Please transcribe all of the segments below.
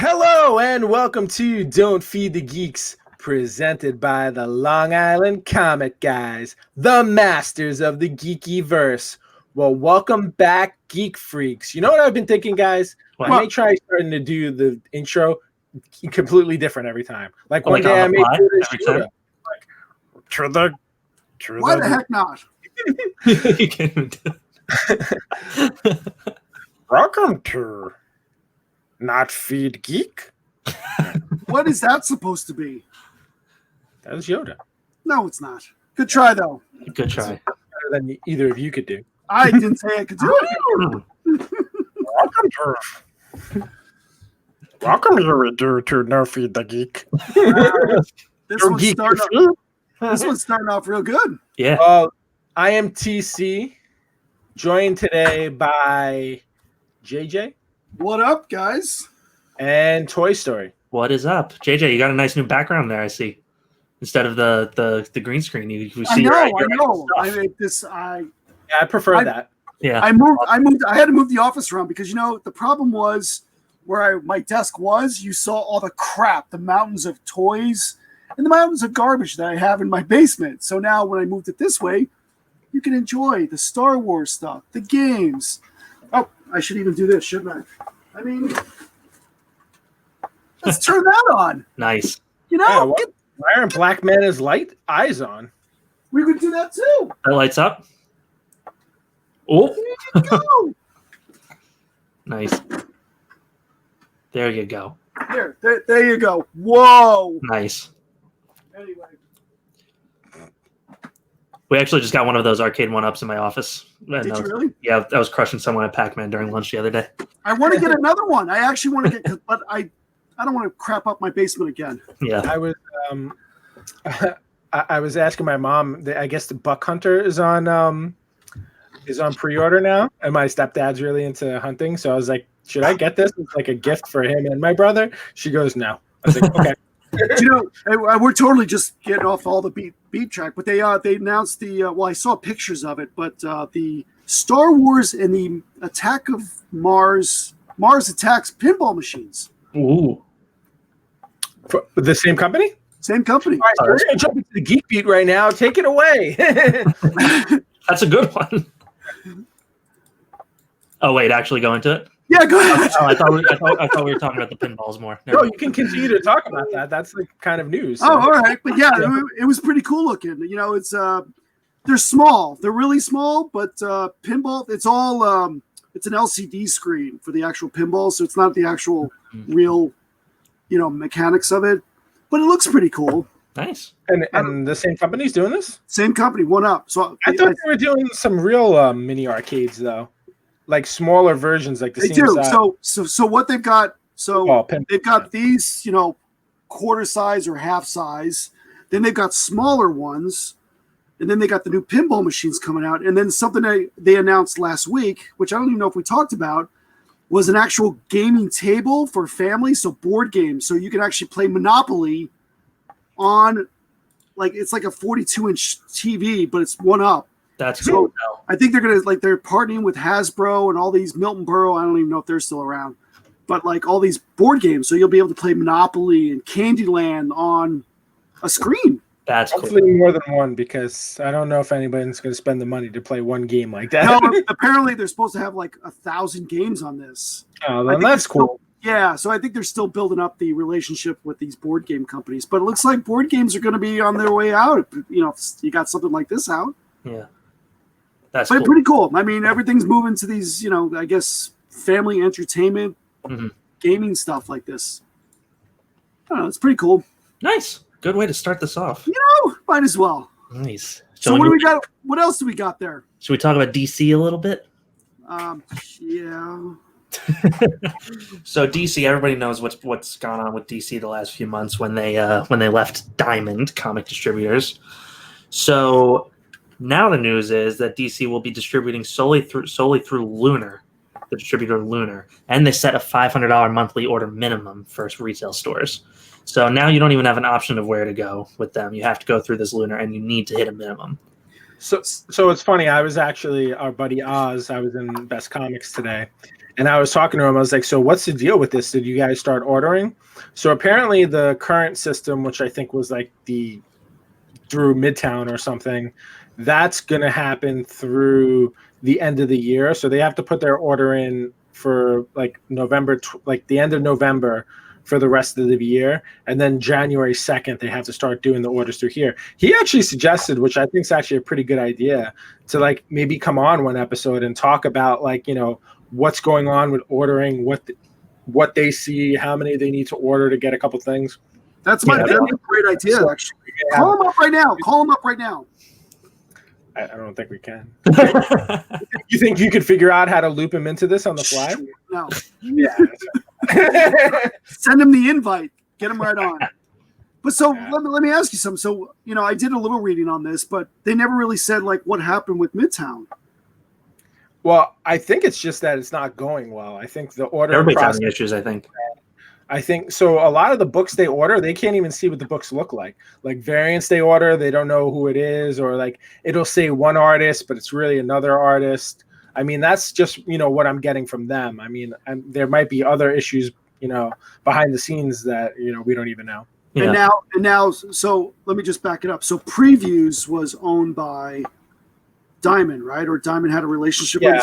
Hello and welcome to Don't Feed the Geeks, presented by the Long Island Comic Guys, the masters of the geeky verse. Well, welcome back, geek freaks. You know what I've been thinking, guys? What? I may try starting to do the intro completely different every time. Like one Like day I on the may fly, do this every Yoda. time? Like, Why the heck not? You can't do welcome to Not Feed Geek. What is that supposed to be? That was Yoda. No, it's not. Good try, though. Good try. Better than either of you could do. I didn't say I could do it. Welcome to No Feed the Geek. This one's starting off real good. Yeah. Well, I am TC, joined today by JJ What up, guys? and Toy Story. What is up, JJ? You got a nice new background there. I see. Instead of the green screen, you see. I know. your I stuff. made this. I Yeah, I prefer that. Yeah. I moved. I had to move the office around because the problem was where my desk was. You saw all the crap, the mountains of toys, and the mountains of garbage that I have in my basement. So now, when I moved it this way, you can enjoy the Star Wars stuff, the games. Oh, I should even do this, shouldn't I? I mean, let's turn that on. Nice. Yeah, why aren't Black Man his light eyes on? We could do that too. That lights up. Oh, There you go. nice. There you go. There you go. Whoa. Nice. Anyway, We actually just got one of those arcade one-ups in my office. And did I you was- really? Yeah, I was crushing someone at Pac-Man during lunch the other day. I want to get another one. I actually want to get, but I don't want to crap up my basement again. Yeah. I was I was asking my mom. I guess the Buck Hunter is on pre-order now, and my stepdad's really into hunting. So I was like, should I get this? It's like a gift for him and my brother. She goes, no. I was like, okay. We're totally just getting off all the beat track, but they announced the I saw pictures of it, but the Star Wars and the Attack of Mars Attacks pinball machines. Ooh. For the same company? Same company. All right, so we're gonna jump into the geek beat right now. Take it away. That's a good one. Oh wait, actually go into it. Yeah, go ahead. Oh, I thought we were talking about the pinballs more. Never No, mind. you can continue to talk about that. That's like kind of news. Oh, all right, but yeah, it was pretty cool looking. It's they're small, they're really small, but pinball. It's all it's an LCD screen for the actual pinball, so it's not the actual real, mechanics of it. But it looks pretty cool. Nice. And the same company's doing this? Same company, one up. So I thought they were doing some real mini arcades though, like smaller versions, like the they same do. size. So what they've got. So Pinball. they've got these, quarter size or half size. Then they've got smaller ones, and then they got the new pinball machines coming out. And then something they announced last week, which I don't even know if we talked about, was an actual gaming table for families, so board games. So you can actually play Monopoly on, it's like a 42-inch TV, but it's one up. That's So cool. I think they're partnering with Hasbro and all these Milton Berle. I don't even know if they're still around, but all these board games. So you'll be able to play Monopoly and Candyland on a screen. That's cool. Hopefully more than one, because I don't know if anybody's going to spend the money to play one game like that. No, apparently they're supposed to have 1,000 games on this. Oh, I then think that's cool. Yeah, so I think they're still building up the relationship with these board game companies. But it looks like board games are going to be on their way out. If you got something like this out. Yeah. That's But cool. pretty cool. I mean, everything's moving to these, I guess, family entertainment, gaming stuff like this. I don't know. It's pretty cool. Nice. Good way to start this off. Might as well. Nice. So what do we got? What else do we got there? Should we talk about DC a little bit? Yeah. So DC, everybody knows what's gone on with DC the last few months when they left Diamond Comic Distributors. So now the news is that DC will be distributing solely through Lunar, the distributor Lunar, and they set a $500 monthly order minimum for retail stores. So now you don't even have an option of where to go with them. You have to go through this Lunar, and you need to hit a minimum. So it's funny. I was actually our buddy Oz. I was in Best Comics today, And I was talking to him. I was like, "So what's the deal with this? Did you guys start ordering?" So apparently, the current system, which I think was like through Midtown or something, that's going to happen through the end of the year. So they have to put their order in for like like the end of November for the rest of the year, and then January 2nd they have to start doing the orders through here. He actually suggested, which I think is actually a pretty good idea, to like maybe come on one episode and talk about like, you know, what's going on with ordering, what they see, how many they need to order to get a couple things. That's a great idea, actually. Call him up right now. Call him up right now. I don't think we can. You think you could figure out how to loop him into this on the fly? No. Yeah. Send him the invite. Get him right on. But so let me ask you something. So, you know, I did a little reading on this, but they never really said like what happened with Midtown. Well, I think it's just that it's not going well. I think the order everybody's having issues, I think so. A lot of the books they order, they can't even see what the books look like. Like variants they order, they don't know who it is, or like it'll say one artist, but it's really another artist. I mean, that's just, you know, what I'm getting from them. I mean, there might be other issues, you know, behind the scenes that, you know, we don't even know. Yeah. And now, so let me just back it up. So Previews was owned by Diamond, right? Or Diamond had a relationship with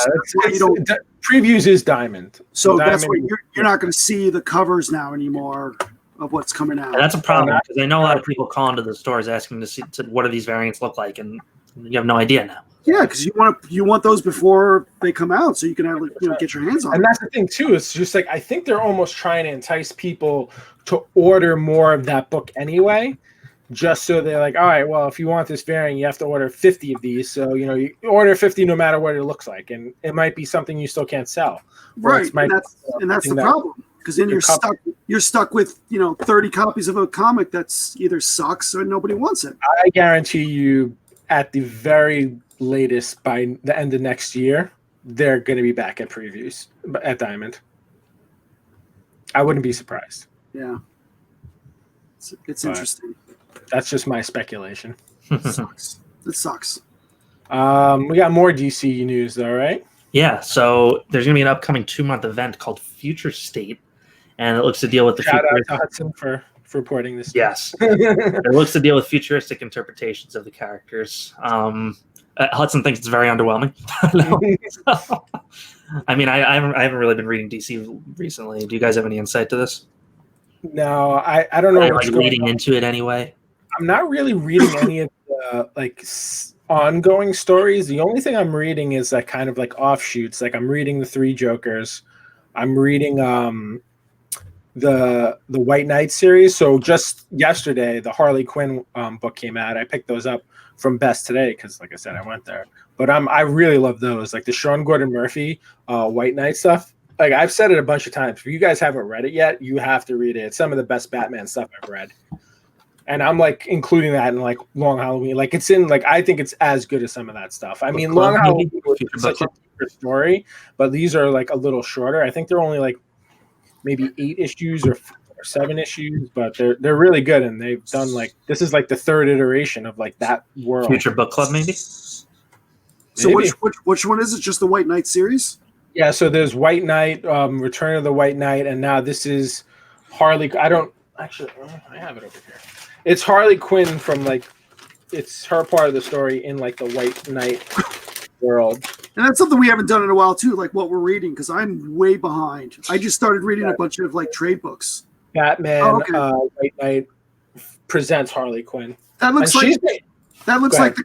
Previews is Diamond. So Diamond, that's why you're not going to see the covers now anymore of what's coming out. And that's a problem because I know a lot of people call into the stores asking to see what do these variants look like, and you have no idea now. Yeah, because you want those before they come out, so you can get your hands on them. And that's the thing too. It's just like I think they're almost trying to entice people to order more of that book anyway, just so they're like, all right, well, if you want this variant, you have to order 50 of these. So, you know, you order 50 no matter what it looks like, and it might be something you still can't sell. Right, and that's the problem, because then you're stuck with 30 copies of a comic that's either sucks or nobody wants it. I guarantee you, at the very latest, by the end of next year, they're going to be back at Previews at Diamond. I wouldn't be surprised. Yeah, it's interesting. That's just my speculation. It sucks. It sucks. We got more DC news, though, right? Yeah. So there's going to be an upcoming 2-month event called Future State, and it looks to deal with the Shout out to Hudson for reporting this. Yes, it looks to deal with futuristic interpretations of the characters. Hudson thinks it's very underwhelming. I mean, I haven't really been reading DC recently. Do you guys have any insight to this? No, I don't know. What's leading into it anyway? I'm not really reading any of the ongoing stories. The only thing I'm reading is like kind of like offshoots. Like I'm reading the Three Jokers. I'm reading the White Knight series. So just yesterday, the Harley Quinn book came out. I picked those up from Best today because, like I said, I went there. But I really love those, like the Sean Gordon Murphy White Knight stuff. Like I've said it a bunch of times. If you guys haven't read it yet, you have to read it. It's some of the best Batman stuff I've read. And I'm like including that in like Long Halloween. Like it's in like I think it's as good as some of that stuff. I mean, Long Halloween was such a deeper story, but these are like a little shorter. I think they're only like maybe 8 issues or 7 issues, but they're really good. And they've done like this is like the 3rd iteration of like that world. Future Book Club, maybe. So which one is it? Just the White Knight series? Yeah. So there's White Knight, Return of the White Knight, and now this is Harley. I have it over here. It's Harley Quinn from like, it's her part of the story in like the White Knight world. And that's something we haven't done in a while too, like what we're reading, because I'm way behind. I just started reading a bunch of like trade books. Batman, White Knight presents Harley Quinn. That looks like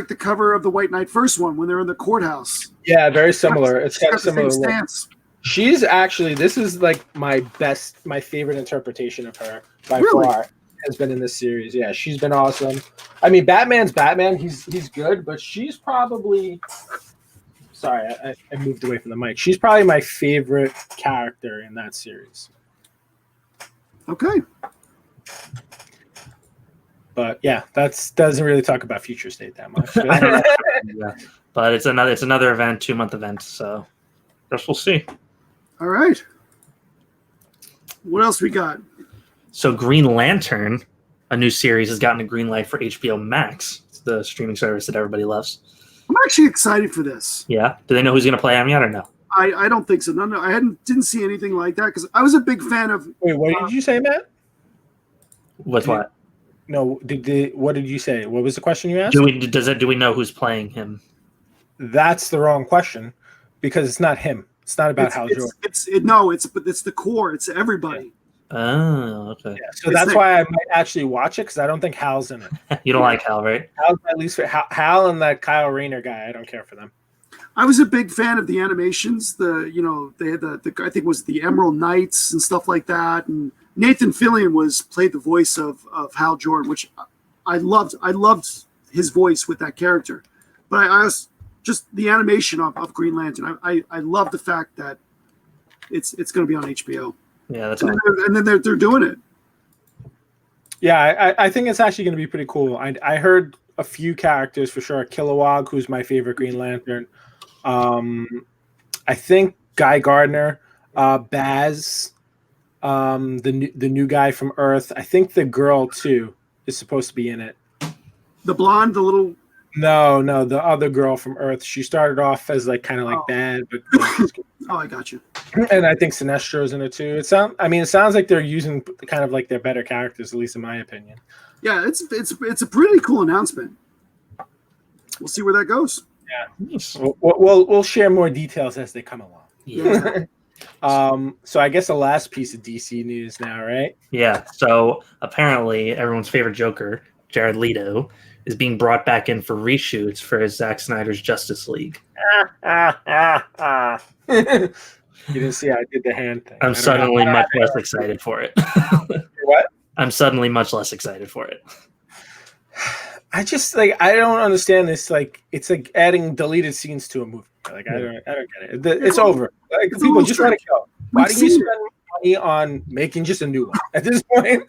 the cover of the White Knight first one when they're in the courthouse. Yeah, very similar. It's got a similar look. Stance. She's actually, this is like my favorite interpretation of her by far. Has been in this series. Yeah, she's been awesome. I mean, Batman's Batman. He's good, but she's probably. Sorry, I moved away from the mic. She's probably my favorite character in that series. Okay. But yeah, that doesn't really talk about Future State that much. Yeah. But it's another event, 2-month event. So guess we'll see. All right. What else we got? So Green Lantern, a new series, has gotten a green light for HBO Max. It's the streaming service that everybody loves. I'm actually excited for this. Yeah. Do they know who's going to play him yet or no? I don't think so. No, I didn't see anything like that because I was a big fan of. Wait, what did you say, Matt? With what? No, what did you say? What was the question you asked? Do we know who's playing him? That's the wrong question because it's not him. It's not about Hal Jordan. It's the core. It's everybody. Oh, okay. Yeah, so that's why I might actually watch it because I don't think Hal's in it. You don't like Hal, right? Hal's at least Hal and that Kyle Rayner guy. I don't care for them. I was a big fan of the animations. They had the I think it was the Emerald Knights and stuff like that. And Nathan Fillion played the voice of Hal Jordan, which I loved. I loved his voice with that character. But I was just the animation of Green Lantern. I love the fact that it's going to be on HBO. Yeah, that's and then they're doing it. Yeah, I think it's actually going to be pretty cool. I heard a few characters for sure. Kilowog, who's my favorite Green Lantern. I think Guy Gardner, Baz, the new guy from Earth. I think the girl too is supposed to be in it. The blonde, the little. No, the other girl from Earth. She started off as like kind of like bad, but oh, I got you. And I think Sinestro's in it too. It sounds like they're using kind of like their better characters, at least in my opinion. Yeah, it's a pretty cool announcement. We'll see where that goes. Yeah, we'll share more details as they come along. Yeah. So I guess the last piece of DC news now, right? Yeah. So apparently, everyone's favorite Joker, Jared Leto, is being brought back in for reshoots for his Zack Snyder's Justice League. You didn't see I did the hand thing. I'm suddenly much less excited for it. What? I'm suddenly much less excited for it. I just I don't understand this. It's like adding deleted scenes to a movie. I don't get it. It's over. People just want to kill. Why do you spend money on making just a new one at this point?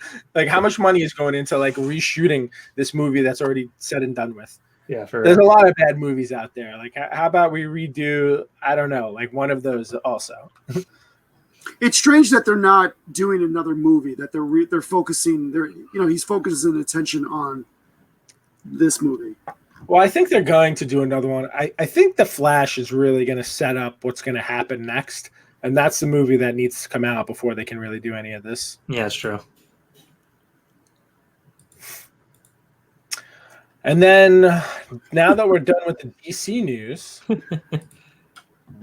How much money is going into reshooting this movie that's already said and done with? Yeah, there's a lot of bad movies out there. How about we redo? I don't know, one of those also. It's strange that they're not doing another movie. That they're focusing. He's focusing attention on this movie. Well, I think they're going to do another one. I think The Flash is really going to set up what's going to happen next, and that's the movie that needs to come out before they can really do any of this. Yeah, it's true. And then now that we're done with the DC news,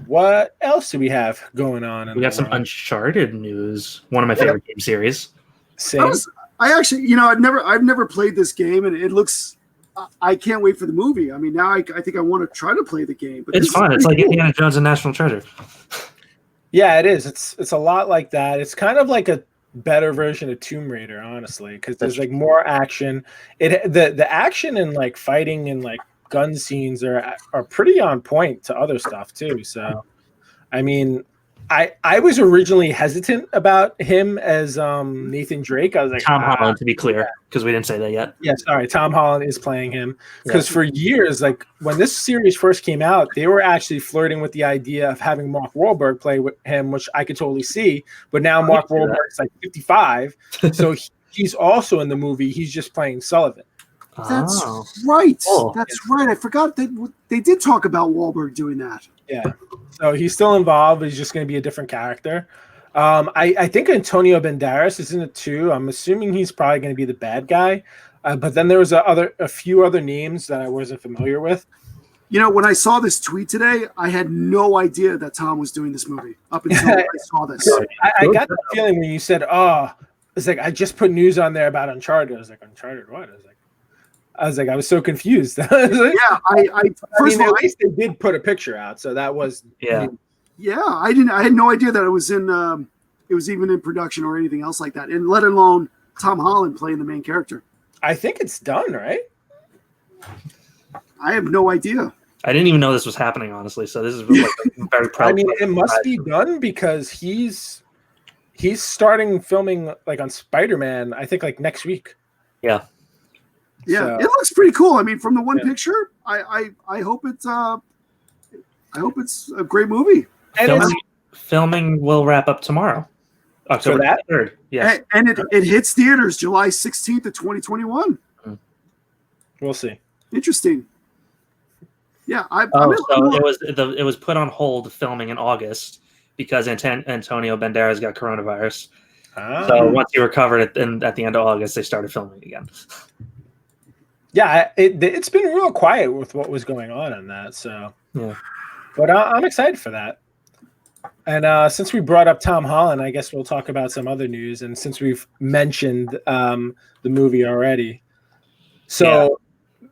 what else do we have going on? We got some Uncharted news. One of my favorite game series. Same. I actually, I've never played this game, and it looks. I can't wait for the movie. I mean, now I think I want to try to play the game. But it's fun. It's like cool. Indiana Jones and National Treasure. Yeah, it is. It's a lot like that. It's kind of like a better version of Tomb Raider, honestly, because there's more action. The action and fighting and gun scenes are pretty on point to other stuff too. So, I mean, I was originally hesitant about him as Nathan Drake. I was like, Tom Holland, to be clear, because we didn't say that yet. Yeah, sorry. Tom Holland is playing him because for years, when this series first came out, they were actually flirting with the idea of having Mark Wahlberg play with him, which I could totally see. But now Mark Wahlberg's 55, so he's also in the movie. He's just playing Sullivan. That's right. Oh. That's right. I forgot that they did talk about Wahlberg doing that. Yeah. So he's still involved. He's just going to be a different character. I think Antonio Banderas is in it too. I'm assuming he's probably going to be the bad guy. But then there was a few other names that I wasn't familiar with. When I saw this tweet today, I had no idea that Tom was doing this movie up until I saw this. I got that feeling when you said, it's I just put news on there about Uncharted. I was like, Uncharted what? I was so confused. First of all, at least they did put a picture out, so that was I had no idea that it was it was even in production or anything else like that, and let alone Tom Holland playing the main character. I think it's done, right? I have no idea. I didn't even know this was happening, honestly. So this is really very proud. I mean, it must be done because he's starting filming on Spider-Man. I think next week. Yeah. Yeah, so, it looks pretty cool. I mean, from the one picture, I hope it's a great movie. And filming will wrap up tomorrow, October 3rd. Yes, and it hits theaters July 16th of 2021. We'll see. Interesting. Yeah, it was put on hold filming in August because Antonio Banderas got coronavirus. So once he recovered at the end of August, they started filming again. Yeah, it's been real quiet with what was going on that. So yeah, but I'm excited for that. And since we brought up Tom Holland, I guess we'll talk about some other news. And since we've mentioned the movie already, so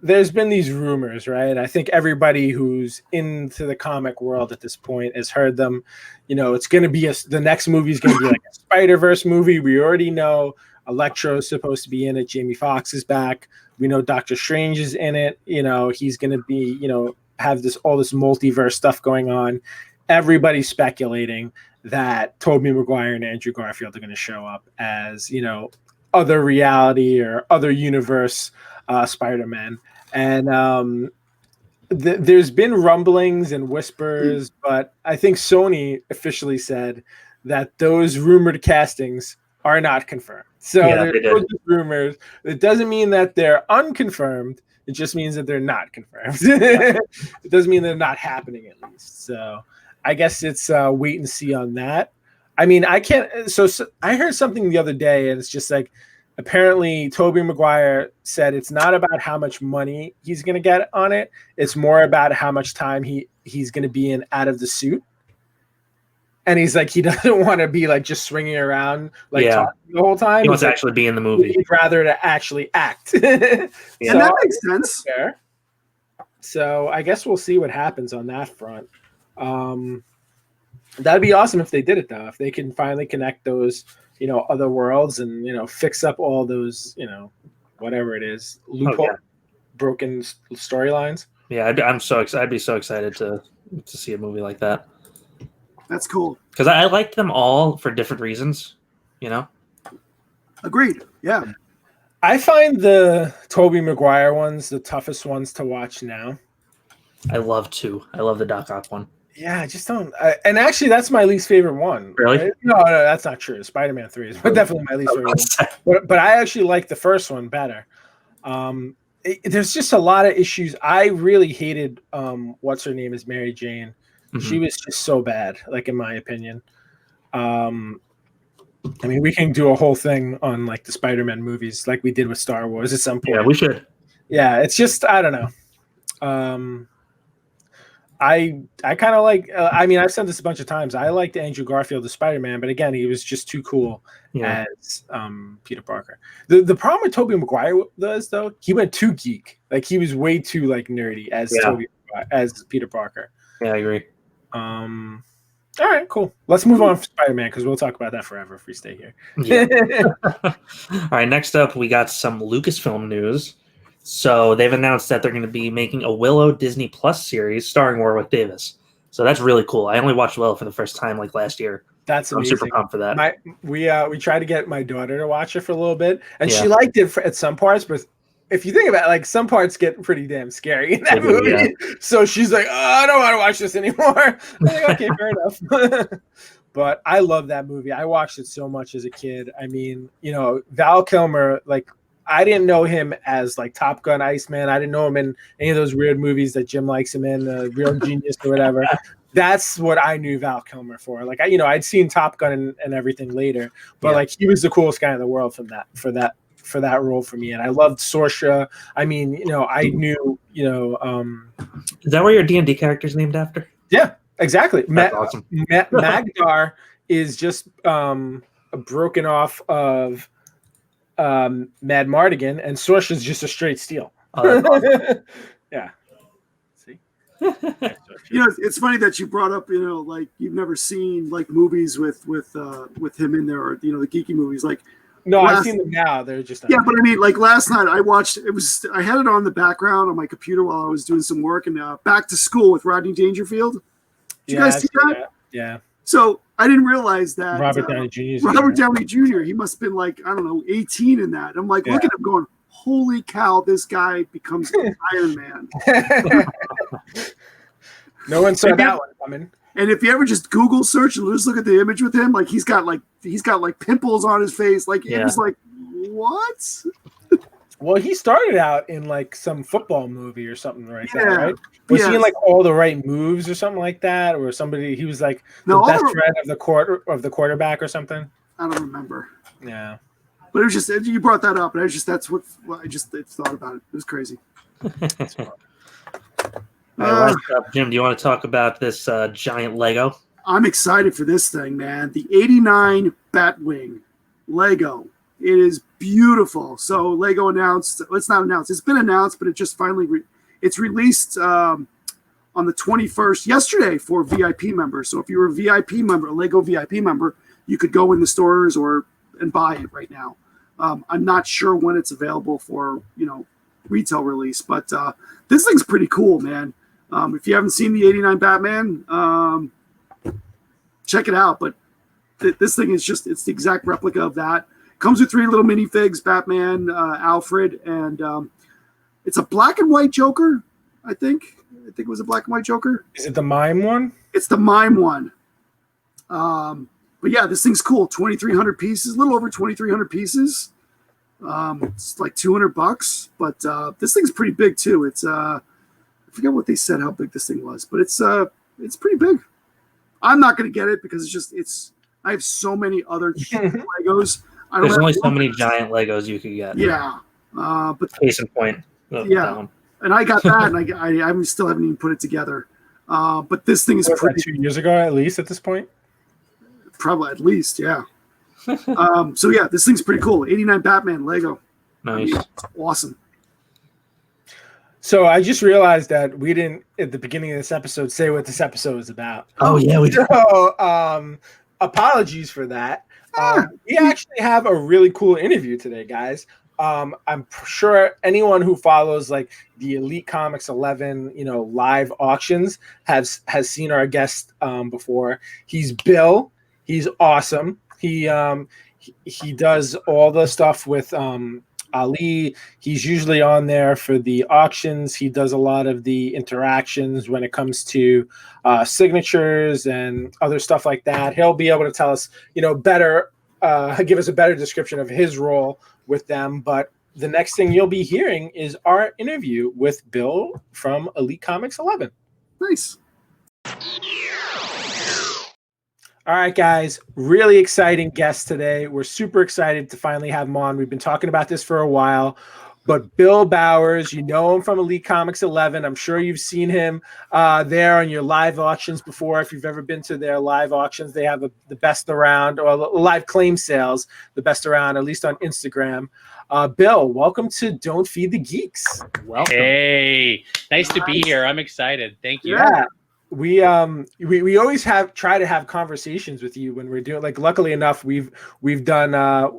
there's been these rumors, right? I think everybody who's into the comic world at this point has heard them. You know, it's going to be the next movie is going to be like a Spider-Verse movie. We already know Electro is supposed to be in it. Jamie Foxx is back. We know Doctor Strange is in it. You know, he's going to be, have all this multiverse stuff going on. Everybody's speculating that Tobey Maguire and Andrew Garfield are going to show up as, other reality or other universe Spider-Man. And there's been rumblings and whispers, but I think Sony officially said that those rumored castings are not confirmed. So there's rumors. It doesn't mean that they're unconfirmed. It just means that they're not confirmed. It doesn't mean they're not happening, at least. So I guess it's wait and see on that. I mean, I can't. So I heard something the other day, and it's just like, apparently Tobey Maguire said it's not about how much money he's going to get on it. It's more about how much time he's going to be in out of the suit. And he's like, he doesn't want to be like just swinging around talking the whole time. He wants to actually be in the movie. He'd rather to actually act. And that makes sense. Fair. So I guess we'll see what happens on that front. That'd be awesome if they did it, though. If they can finally connect those, other worlds and, fix up all those, whatever it is, loophole, broken storylines. Yeah, I'm so excited. I'd be so excited to see a movie like that. That's cool. Because I like them all for different reasons, Agreed. Yeah. I find the Tobey Maguire ones the toughest ones to watch now. I love the Doc Ock one. Yeah, I just don't. And actually, that's my least favorite one. Really? Right? No, that's not true. Spider-Man 3 is definitely my least favorite one. But I actually like the first one better. There's just a lot of issues. I really hated what's her name is Mary Jane. Mm-hmm. She was just so bad, like in my opinion. I mean, we can do a whole thing on like the Spider-Man movies, like we did with Star Wars at some point. Yeah, we should. Yeah, it's just I don't know. I kind of like. I mean, I've said this a bunch of times. I liked Andrew Garfield as Spider-Man, but again, he was just too cool as Peter Parker. The problem with Tobey Maguire was though he went too geek. Like he was way too like nerdy as as Peter Parker. Yeah, I agree. All right, cool. Let's move on from Spider-Man because we'll talk about that forever if we stay here. Yeah. All right, next up, we got some Lucasfilm news. So they've announced that they're going to be making a Willow Disney Plus series starring Warwick Davis. So that's really cool. I only watched Willow for the first time like last year. That's amazing. I'm super pumped for that. We tried to get my daughter to watch it for a little bit, and she liked it at some parts, but if you think about it, like some parts get pretty damn scary in that movie. Yeah. So she's like, I don't want to watch this anymore. I'm like, okay, fair enough. But I love that movie. I watched it so much as a kid. I mean, Val Kilmer, like I didn't know him as like Top Gun Iceman. I didn't know him in any of those weird movies that Jim likes him in, Real Genius or whatever. That's what I knew Val Kilmer for. Like I'd seen Top Gun and everything later, but like he was the coolest guy in the world for that role for me. And I loved Saoirse. I mean, I knew, Is that where your D&D character's named after? Yeah, exactly. Awesome. Magdar is just broken off of Mad Mardigan, and Saoirse is just a straight steal. Oh, that's awesome. Yeah. See? It's funny that you brought up, like you've never seen like movies with him in there, or the geeky movies. Like, no, I've seen them now. They're just but I mean, like last night I watched. I had it on the background on my computer while I was doing some work, and Back to School with Rodney Dangerfield. Did you guys see that? Yeah. So I didn't realize that Robert Downey Jr. Robert Downey Jr. He must have been like 18 in that. I'm like, look at him going, holy cow! This guy becomes Iron Man. No one saw that one coming. And if you ever just Google search and just look at the image with him, like he's got pimples on his face. Like it was like, what? Well, he started out in like some football movie or something like that, Yeah. right? Was he in Yes. like All the Right Moves or something like that, or somebody? He was like the No, best friend of the quarterback or something. I don't remember. Yeah. But it was just you brought that up, and that's what I just thought about it. It was crazy. Jim, do you want to talk about this giant Lego? I'm excited for this thing, man. The '89 Batwing Lego. It is beautiful. So Lego announced. It's not announced. It's been announced, but it just finally it's released on the 21st yesterday for VIP members. So if you're a VIP member, a Lego VIP member, you could go in the stores and buy it right now. I'm not sure when it's available for retail release, but this thing's pretty cool, man. If you haven't seen the '89 Batman, check it out. But this thing is it's the exact replica of that. Comes with 3 little minifigs: Batman, Alfred, and it's a black and white Joker. I think it was a black and white Joker. Is it the mime one? It's the mime one. But yeah, this thing's cool. 2,300 pieces, a little over 2,300 pieces. It's like $200, but this thing's pretty big too. It's I forget what they said how big this thing was, but it's pretty big. I'm not gonna get it because I have so many other Legos. There's only so many giant Legos you could get. Yeah, but case in point. Yeah, and I got that, and I still haven't even put it together. But this thing is pretty 2 years ago, at least at this point. Probably at least, yeah. So yeah, this thing's pretty cool. '89 Batman Lego. Nice. It's awesome. So I just realized that we didn't at the beginning of this episode say what this episode is about. Oh yeah, we did. So apologies for that. We actually have a really cool interview today, guys. I'm sure anyone who follows like the Elite Comics 11, live auctions has seen our guest before. He's Bill. He's awesome. He does all the stuff with Ali. He's usually on there for the auctions. He does a lot of the interactions when it comes to signatures and other stuff like that. He'll be able to tell us, better, give us a better description of his role with them. But the next thing you'll be hearing is our interview with Bill from Elite Comics 11. Nice. All right, guys, really exciting guest today. We're super excited to finally have him on. We've been talking about this for a while, but Bill Bowers, you know him from Elite Comics 11. I'm sure you've seen him there on your live auctions before. If you've ever been to their live auctions, they have the best around, or live claim sales, the best around, at least on Instagram. Bill, welcome to Don't Feed the Geeks. Welcome. Hey, nice to be here. I'm excited. Thank you. Yeah. We always try to have conversations with you when we're doing, like, luckily enough we've done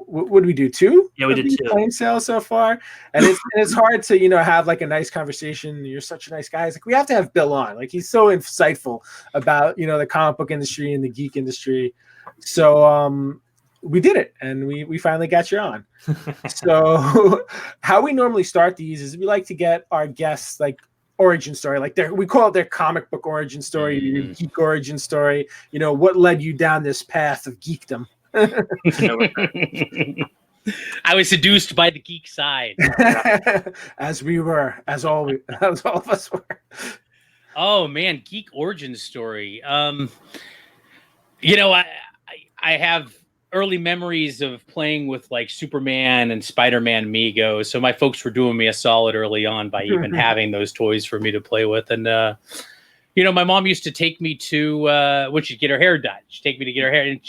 what did we do, 2? Yeah, we did 2 claim sales so far, and it's hard to have like a nice conversation. You're such a nice guy. It's like we have to have Bill on. Like, he's so insightful about the comic book industry and the geek industry. So we did it, and we finally got you on. So how we normally start these is we like to get our guests like origin story, like we call it their comic book origin story, your geek origin story. What led you down this path of geekdom? I was seduced by the geek side, as all of us were. Oh man, geek origin story. I have early memories of playing with like Superman and Spider-Man Mego. So my folks were doing me a solid early on by even having those toys for me to play with. And, my mom used to take me to, when she'd get her hair done, she'd take me to get her hair, and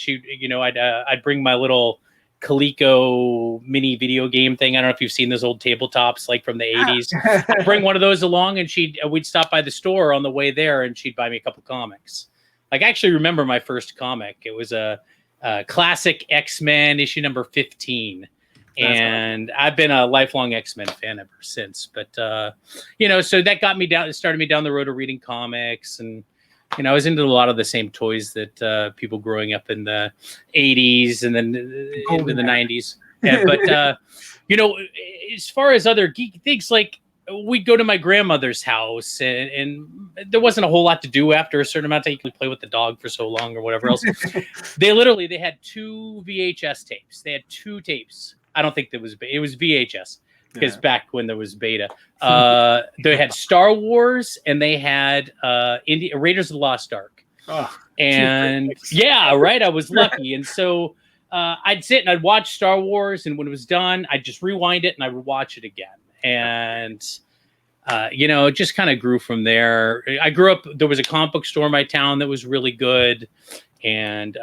I'd bring my little Coleco mini video game thing. I don't know if you've seen those old tabletops, like from the 80s. I'd bring one of those along, and we'd stop by the store on the way there, and she'd buy me a couple comics. Like, I actually remember my first comic. It was a classic X-Men issue number 15. And I've been a lifelong X-Men fan ever since. But, so that started me down the road of reading comics. And, I was into a lot of the same toys that people growing up in the 80s and then into the 90s. Yeah, but, as far as other geek things, like, we'd go to my grandmother's house, and there wasn't a whole lot to do after a certain amount of time. You could play with the dog for so long or whatever else. They had 2 VHS tapes. They had 2 tapes. I don't think it was VHS. because back when there was beta, they had Star Wars and they had Raiders of the Lost Ark. Oh, and yeah, right. I was lucky, and so I'd sit and I'd watch Star Wars, and when it was done, I'd just rewind it and I would watch it again, and it just kind of grew from there. I grew up. There was a comic book store in my town that was really good, and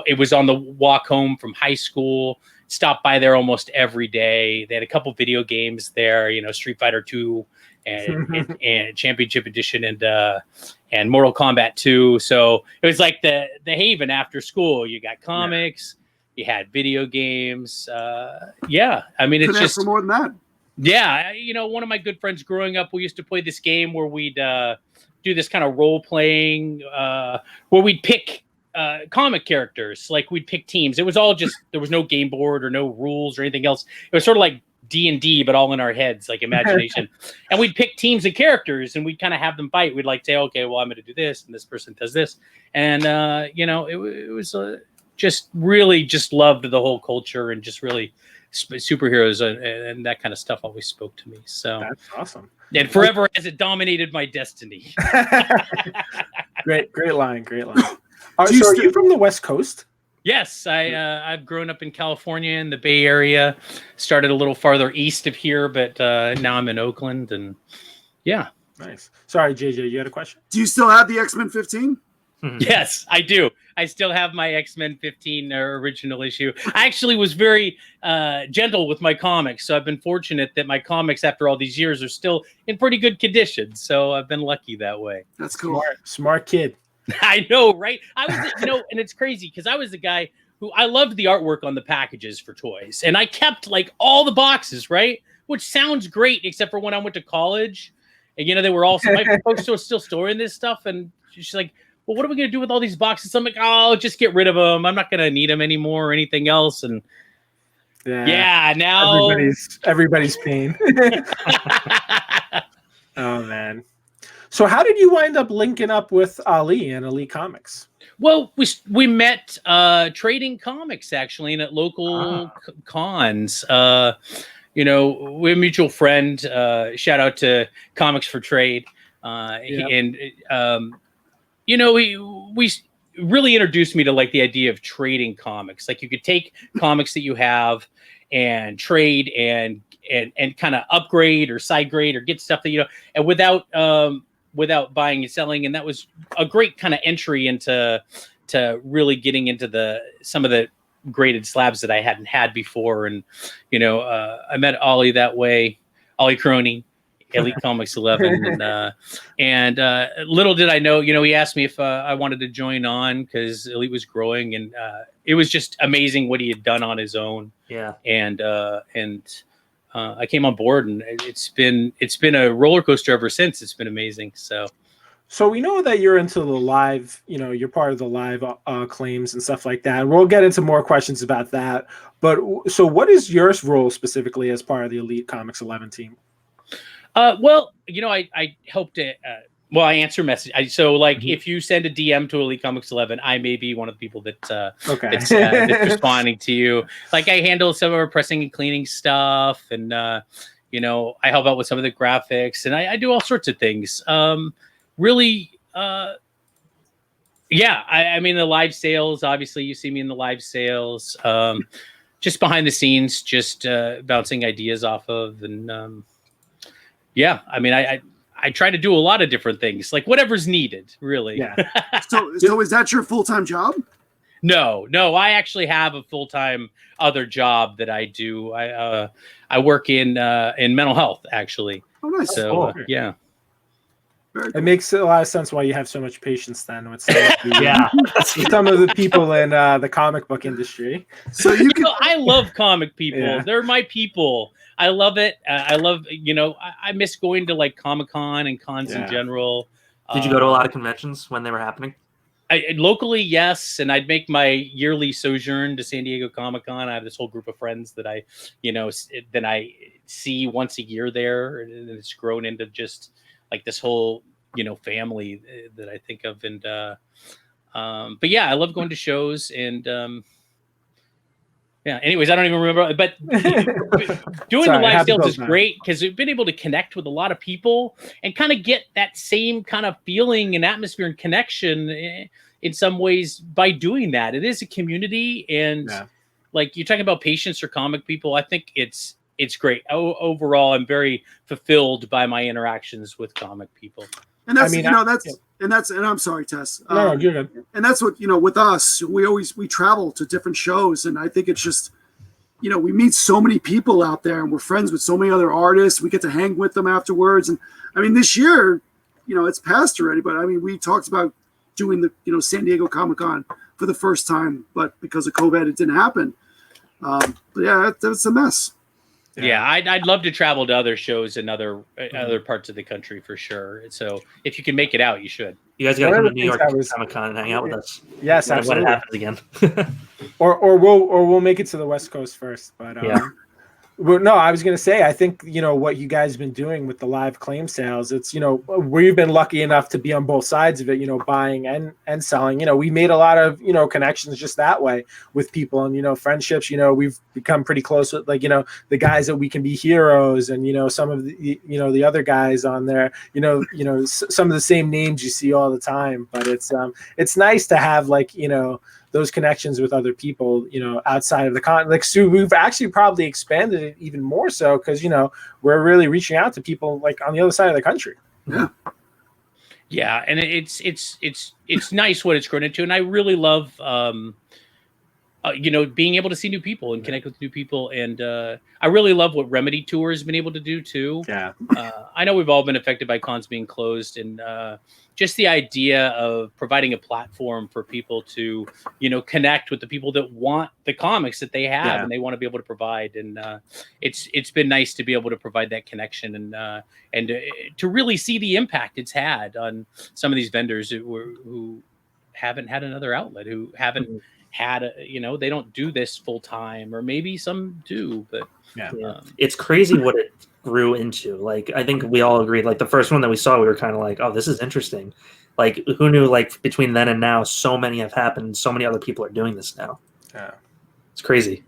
it was on the walk home from high school. Stopped by there almost every day. They had a couple video games there, Street Fighter 2 and Championship Edition and Mortal Kombat 2. So it was like the haven after school. You got comics, you had video games. I mean, it's just for more than that. Yeah, one of my good friends growing up, we used to play this game where we'd do this kind of role playing, where we'd pick comic characters. Like we'd pick teams. It was all just, there was no game board or no rules or anything else. It was sort of like D&D, but all in our heads, like imagination. And we'd pick teams and characters and we'd kind of have them fight. We'd like say, okay, well, I'm going to do this and this person does this. And, it was just really just loved the whole culture and just really superheroes and that kind of stuff always spoke to me. So that's awesome. And forever as it dominated my destiny. Great line. So are you from the West Coast? Yes, I've grown up in California in the Bay Area. Started a little farther east of here, but now I'm in Oakland, and yeah. Nice. Sorry, JJ, you had a question? Do you still have the X-Men 15? Yes, I do. I still have my X-Men 15 original issue. I actually was very gentle with my comics, so I've been fortunate that my comics, after all these years, are still in pretty good condition. So I've been lucky that way. That's cool. Smart kid. I know, right? I was, and it's crazy because I was the guy who I loved the artwork on the packages for toys, and I kept like all the boxes, right? Which sounds great, except for when I went to college, and they were also my folks were still storing this stuff, and she's like, "Well, what are we gonna do with all these boxes?" I'm like, "Oh, just get rid of them. I'm not gonna need them anymore or anything else." And now everybody's pain. Oh man. So how did you wind up linking up with Ali and Elite Comics? Well, we met trading comics actually, and at local cons. We're a mutual friend. Shout out to Comics for Trade, and we really introduced me to like the idea of trading comics. Like you could take comics that you have and trade and kind of upgrade or side grade or get stuff that and without buying and selling. And that was a great kind of entry into really getting into some of the graded slabs that I hadn't had before. And, I met Ollie that way, Ollie Crony, Elite comics11. And little did I know, he asked me if I wanted to join on because Elite was growing, and it was just amazing what he had done on his own. Yeah. And I came on board, and it's been a roller coaster ever since. It's been amazing. So we know that you're into the live, you're part of the live claims and stuff like that. We'll get into more questions about that. But so what is your role specifically as part of the Elite Comics 11 team? Well, I helped it. I answer message. If you send a DM to Elite Comics 11, I may be one of the people that's responding to you. Like I handle some of our pressing and cleaning stuff, and I help out with some of the graphics, and I do all sorts of things. Really, I mean the live sales. Obviously, you see me in the live sales. Just behind the scenes, just bouncing ideas off of, and I mean I try to do a lot of different things, like whatever's needed, really. Yeah. So is that your full-time job? No, I actually have a full-time other job that I do. I work in mental health, actually. Oh, nice. So cool. yeah. It makes a lot of sense why you have so much patience then with some of the people in the comic book industry. So I love comic people. Yeah. They're my people. I love it. I love, I miss going to like Comic-Con and cons in general. Did you go to a lot of conventions when they were happening? Locally, yes. And I'd make my yearly sojourn to San Diego Comic-Con. I have this whole group of friends that I see once a year there. And it's grown into just like this whole, family that I think of. And, but yeah, I love going to shows, and Yeah. Anyways, I don't even remember, but doing the live sales is great because we've been able to connect with a lot of people and kind of get that same kind of feeling and atmosphere and connection in some ways by doing that. It is a community, and like you're talking about patients or comic people, I think it's great. Overall, I'm very fulfilled by my interactions with comic people. And that's, and I'm sorry, Tess. No, you're good. And that's what, with us, we travel to different shows. And I think it's just, we meet so many people out there and we're friends with so many other artists. We get to hang with them afterwards. And I mean, this year, it's passed already, but I mean, we talked about doing the, San Diego Comic-Con for the first time, but because of COVID, it didn't happen. But yeah, that's a mess. Yeah, I'd love to travel to other shows in other parts of the country for sure. So if you can make it out, you should. You guys got to come to New York Comic-Con and hang out with us. Yes, absolutely. When it happens again. or we'll make it to the West Coast first. But well, no, I was going to say, I think, what you guys have been doing with the live claim sales, it's, we've been lucky enough to be on both sides of it, buying and selling. We made a lot of, connections just that way with people and, friendships. We've become pretty close with, like, the guys that We Can Be Heroes and, some of the, the other guys on there, some of the same names you see all the time. But it's nice to have, like, those connections with other people, outside of the con. Like, Sue, we've actually probably expanded it even more so because, we're really reaching out to people like on the other side of the country. Yeah. Yeah. And it's nice what it's grown into. And I really love, being able to see new people and connect with new people. And I really love what Remedy Tour has been able to do too. Yeah. I know we've all been affected by cons being closed, and just the idea of providing a platform for people to, connect with the people that want the comics that they have and they want to be able to provide. And it's been nice to be able to provide that connection and to really see the impact it's had on some of these vendors who haven't had another outlet, who haven't had they don't do this full time, or maybe some do, but it's crazy what it grew into. Like, I think we all agreed, like the first one that we saw, we were kind of like, oh, this is interesting. Like, who knew, like, between then and now, so many have happened, so many other people are doing this now. It's crazy.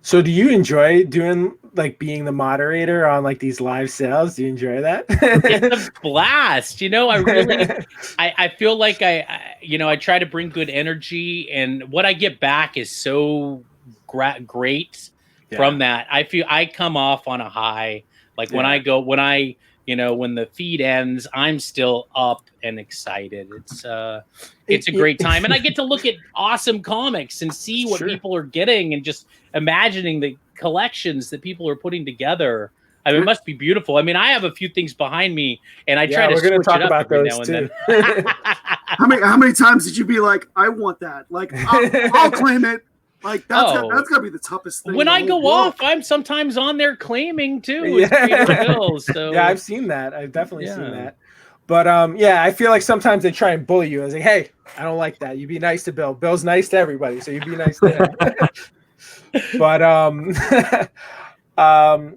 So do you enjoy doing, like, being the moderator on, like, these live sales? Do you enjoy that? It's a blast. I really, I feel like I try to bring good energy, and what I get back is so great from that. I feel I come off on a high. Like when when the feed ends, I'm still up and excited. It's a great time. And I get to look at awesome comics and see what people are getting and just imagining the collections that people are putting together. I mean, it must be beautiful. I mean, I have a few things behind me, and I try to switch talk it up about every those now and too. then. How many times did you be like, I want that? Like, I'll claim it. Like, that's gotta be the toughest thing. When I go off, I'm sometimes on there claiming too. So yeah, I've seen that. I've definitely seen that. But I feel like sometimes they try and bully you. I was like, hey, I don't like that. You be nice to Bill. Bill's nice to everybody, so you be nice to him. But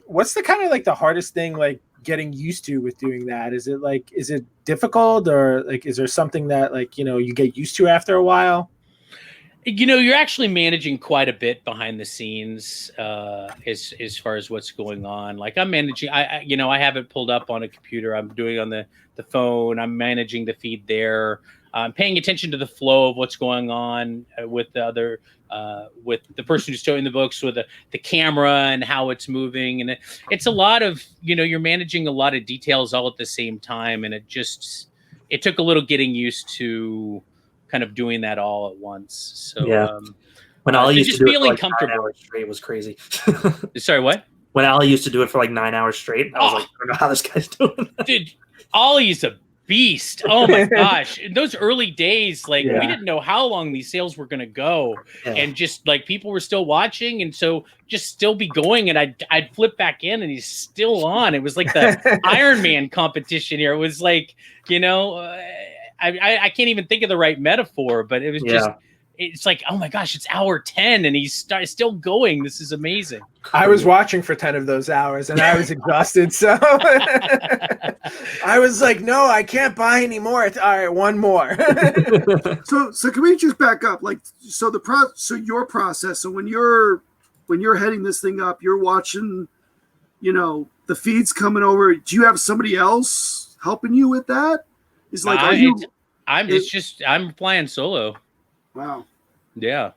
what's the kind of like the hardest thing like getting used to with doing that? Is it difficult, or like is there something that like you get used to after a while? You're actually managing quite a bit behind the scenes as far as what's going on. Like I'm managing, I have it pulled up on a computer. I'm doing on the phone. I'm managing the feed there. I'm paying attention to the flow of what's going on with the other, with the person who's showing the books, with the camera and how it's moving. And it's a lot of, you're managing a lot of details all at the same time. And it took a little getting used to kind of doing that all at once. So when Ali used to do feeling it for like comfortable 9 hours straight, it was crazy. Sorry, what? When Ali used to do it for like 9 hours straight, I was like, I don't know how this guy's doing that. Dude, Ollie's a beast. Oh my gosh. In those early days, like we didn't know how long these sales were going to go. And just like people were still watching. And so just still be going. And I'd flip back in and he's still on. It was like the Iron Man competition here. It was like, I can't even think of the right metaphor, but it was it's like, oh my gosh, it's hour 10 and he's still going. This is amazing. I was watching for 10 of those hours and I was exhausted. So I was like, no, I can't buy any more. All right, one more. So can we just back up? Like, so your process. So when you're heading this thing up, you're watching, the feeds coming over. Do you have somebody else helping you with that? It's like, I'm flying solo. Wow. Yeah.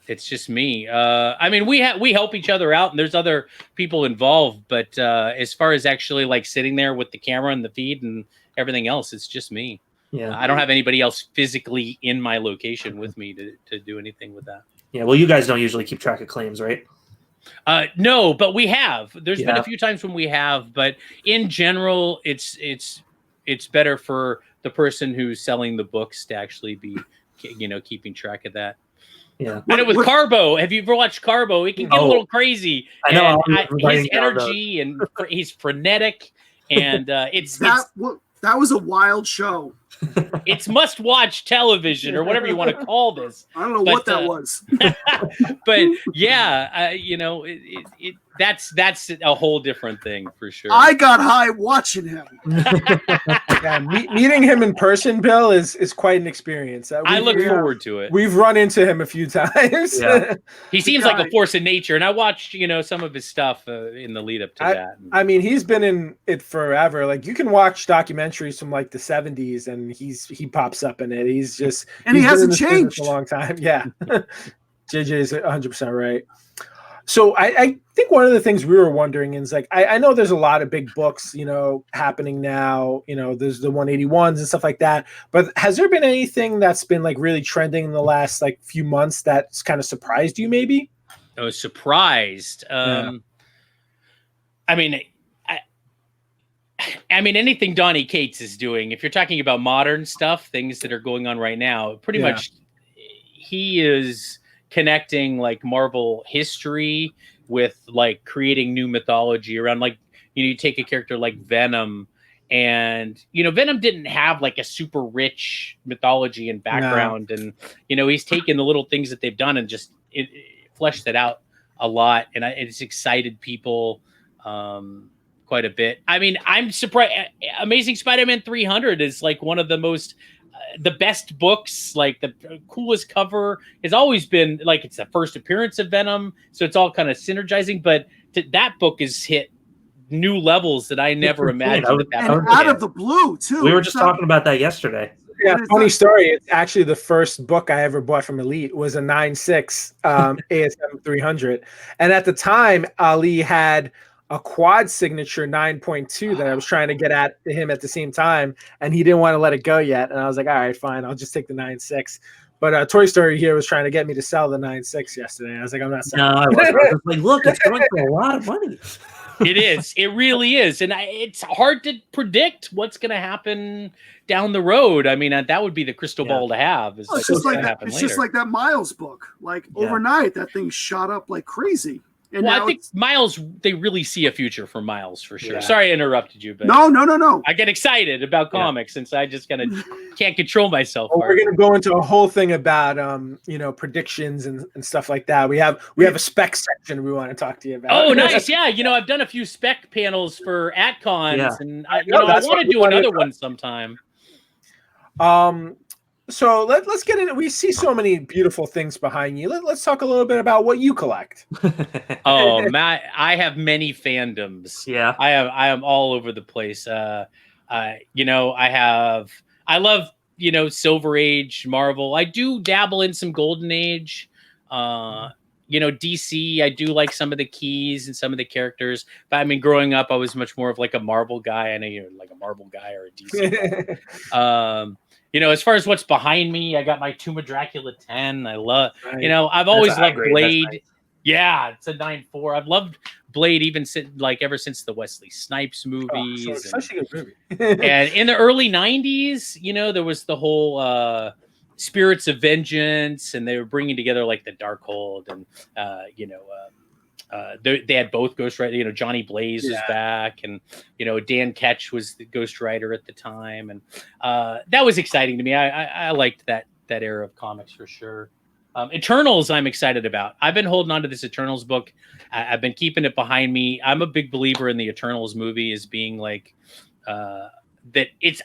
It's just me. I mean, we help each other out, and there's other people involved. But as far as actually like sitting there with the camera and the feed and everything else, it's just me. Yeah, I don't have anybody else physically in my location with me to do anything with that. Yeah, well, you guys don't usually keep track of claims, right? No, but we have. There's been a few times when we have, but in general, it's better for the person who's selling the books to actually be, keeping track of that. Yeah. And with Carbo, have you ever watched Carbo? It can get a little crazy. I know. His energy and he's frenetic, and that was a wild show. It's must-watch television or whatever you want to call this. I don't know what that was. But yeah, that's a whole different thing for sure. I got high watching him. Yeah, meeting him in person, Bill, is quite an experience. I look forward to it. We've run into him a few times. Yeah. He seems like a force of nature, and I watched some of his stuff in the lead up to that. I mean, he's been in it forever. Like, you can watch documentaries from like the 70s, and he pops up in it. He hasn't changed a long time. Yeah, JJ is 100% right. So I think one of the things we were wondering is, like, I know there's a lot of big books, happening now. There's the 181s and stuff like that. But has there been anything that's been like really trending in the last like few months that's kind of surprised you, maybe? I was surprised. I mean, anything Donny Cates is doing, if you're talking about modern stuff, things that are going on right now, pretty much he is connecting like Marvel history with like creating new mythology around, like, you take a character like Venom, and Venom didn't have like a super rich mythology and background. And he's taken the little things that they've done and just it fleshed it out a lot, and it's excited people quite a bit. I mean, I'm surprised. Amazing Spider-Man 300 is like one of the most the best books. Like, the coolest cover has always been like, it's the first appearance of Venom, so it's all kind of synergizing. But that book has hit new levels that I never imagined. Out of the blue too. We were just talking about that yesterday. Yeah, funny story. It's actually the first book I ever bought from Elite. Was a 9.6 ASM 300, and at the time, Ali had a quad signature 9.2 that I was trying to get at him at the same time, and he didn't want to let it go yet. And I was like, all right, fine, I'll just take the 9.6. But Toy Story here was trying to get me to sell the 9.6 yesterday. I was like, I'm not selling. No, I was like, look, it's going for a lot of money. It is. It really is. And it's hard to predict what's going to happen down the road. I mean, that would be the crystal ball to have. It's just like that Miles book. Like, overnight, that thing shot up like crazy. And I think Miles, they really see a future for Miles for sure. Yeah. Sorry I interrupted you, but no. I get excited about comics since I just kind of can't control myself. Well, we're going to go into a whole thing about predictions and stuff like that. We have a spec section we want to talk to you about. Oh, nice. Yeah, I've done a few spec panels for AtCons, and I want to do another one sometime. So let's get into. We see so many beautiful things behind you. Let's talk a little bit about what you collect. Oh, Matt, I have many fandoms. Yeah, I am all over the place. I love Silver Age, Marvel. I do dabble in some Golden Age. DC. I do like some of the keys and some of the characters. But I mean, growing up, I was much more of like a Marvel guy. I know you're like a Marvel guy or a DC guy. As far as what's behind me, I got my Tomb of Dracula 10. I love, I've always loved Blade. Nice. Yeah, it's a 9.4. I've loved Blade ever since the Wesley Snipes movies. Such a good movie. And in the early 90s, there was the whole Spirits of Vengeance, and they were bringing together like the Darkhold, and they had both Ghost Rider. Johnny Blaze was back, and Dan Ketch was the Ghost Rider at the time, and that was exciting to me. I liked that era of comics for sure. Eternals, I'm excited about. I've been holding on to this Eternals book. I've been keeping it behind me. I'm a big believer in the Eternals movie as being like that.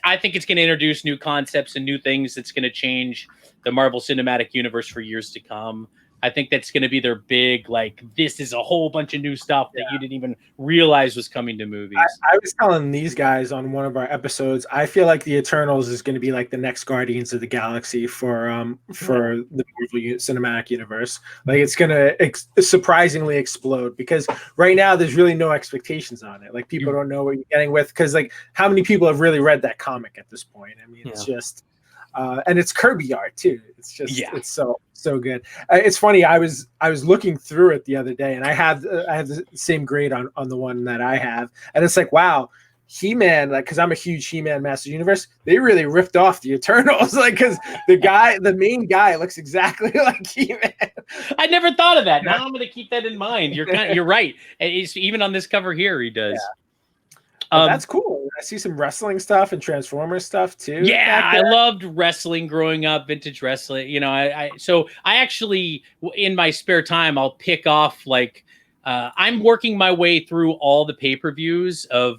I think it's going to introduce new concepts and new things. That's going to change the Marvel Cinematic Universe for years to come. I think that's going to be their big, like, this is a whole bunch of new stuff that you didn't even realize was coming to movies. I was telling these guys on one of our episodes, I feel like the Eternals is going to be like the next Guardians of the Galaxy for the Marvel Cinematic Universe. Like, it's going to surprisingly explode, because right now there's really no expectations on it. Like, people don't know what you're getting with, because, like, how many people have really read that comic at this point? I mean, it's just... and it's Kirby art too. It's just it's so good. It's funny. I was looking through it the other day, and I have the same grade on the one that I have, and it's like, wow, He-Man, like, because I'm a huge He-Man Master Universe, they really ripped off the Eternals, like, because the main guy looks exactly like He-Man. I never thought of that. Now I'm going to keep that in mind. You're right. It's, even on this cover here, he does. Yeah. That's cool. I see some wrestling stuff and Transformers stuff too. Yeah, I loved wrestling growing up, vintage wrestling. You know, I actually, in my spare time, I'll pick off, like, I'm working my way through all the pay-per-views of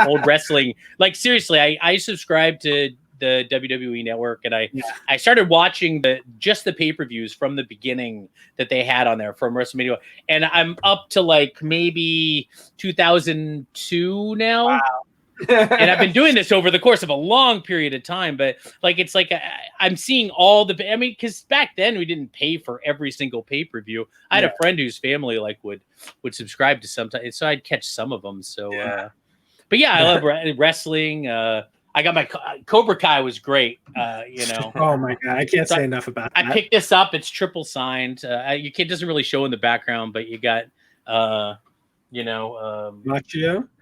old wrestling. Like, seriously, I subscribe to the WWE Network, and I started watching just the pay-per-views from the beginning that they had on there from WrestleMania, and I'm up to like maybe 2002 now. Wow. And I've been doing this over the course of a long period of time, but like, it's like I'm seeing all the, I mean, because back then we didn't pay for every single pay-per-view. I had a friend whose family like would subscribe to sometimes, so I'd catch some of them. So but yeah, I love wrestling. I got my Cobra Kai was great. You know. Oh my god, I can't say enough about that. I picked this up. It's triple signed. It doesn't really show in the background, but you got Machio,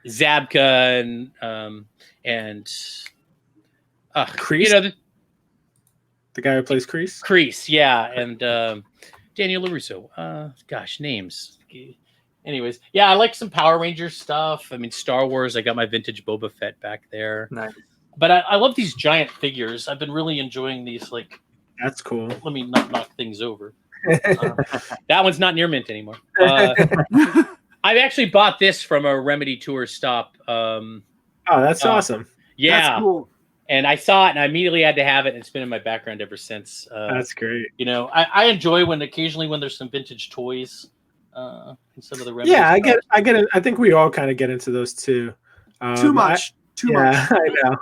Zabka, and Kreese. You know, the guy who plays Kreese. Kreese, yeah, and Daniel LaRusso. Gosh, names. Anyways, yeah, I like some Power Rangers stuff. I mean, Star Wars. I got my vintage Boba Fett back there. Nice. But I love these giant figures. I've been really enjoying these. Like, that's cool. Let me not knock things over. That one's not near mint anymore. I actually bought this from a Remedy tour stop. Oh, that's awesome. Yeah. That's cool. And I saw it, and I immediately had to have it, and it's been in my background ever since. That's great. You know, I enjoy occasionally when there's some vintage toys. And some of the Remedy I stuff. get it. I think we all kind of get into those too. Too much. Too much. I know.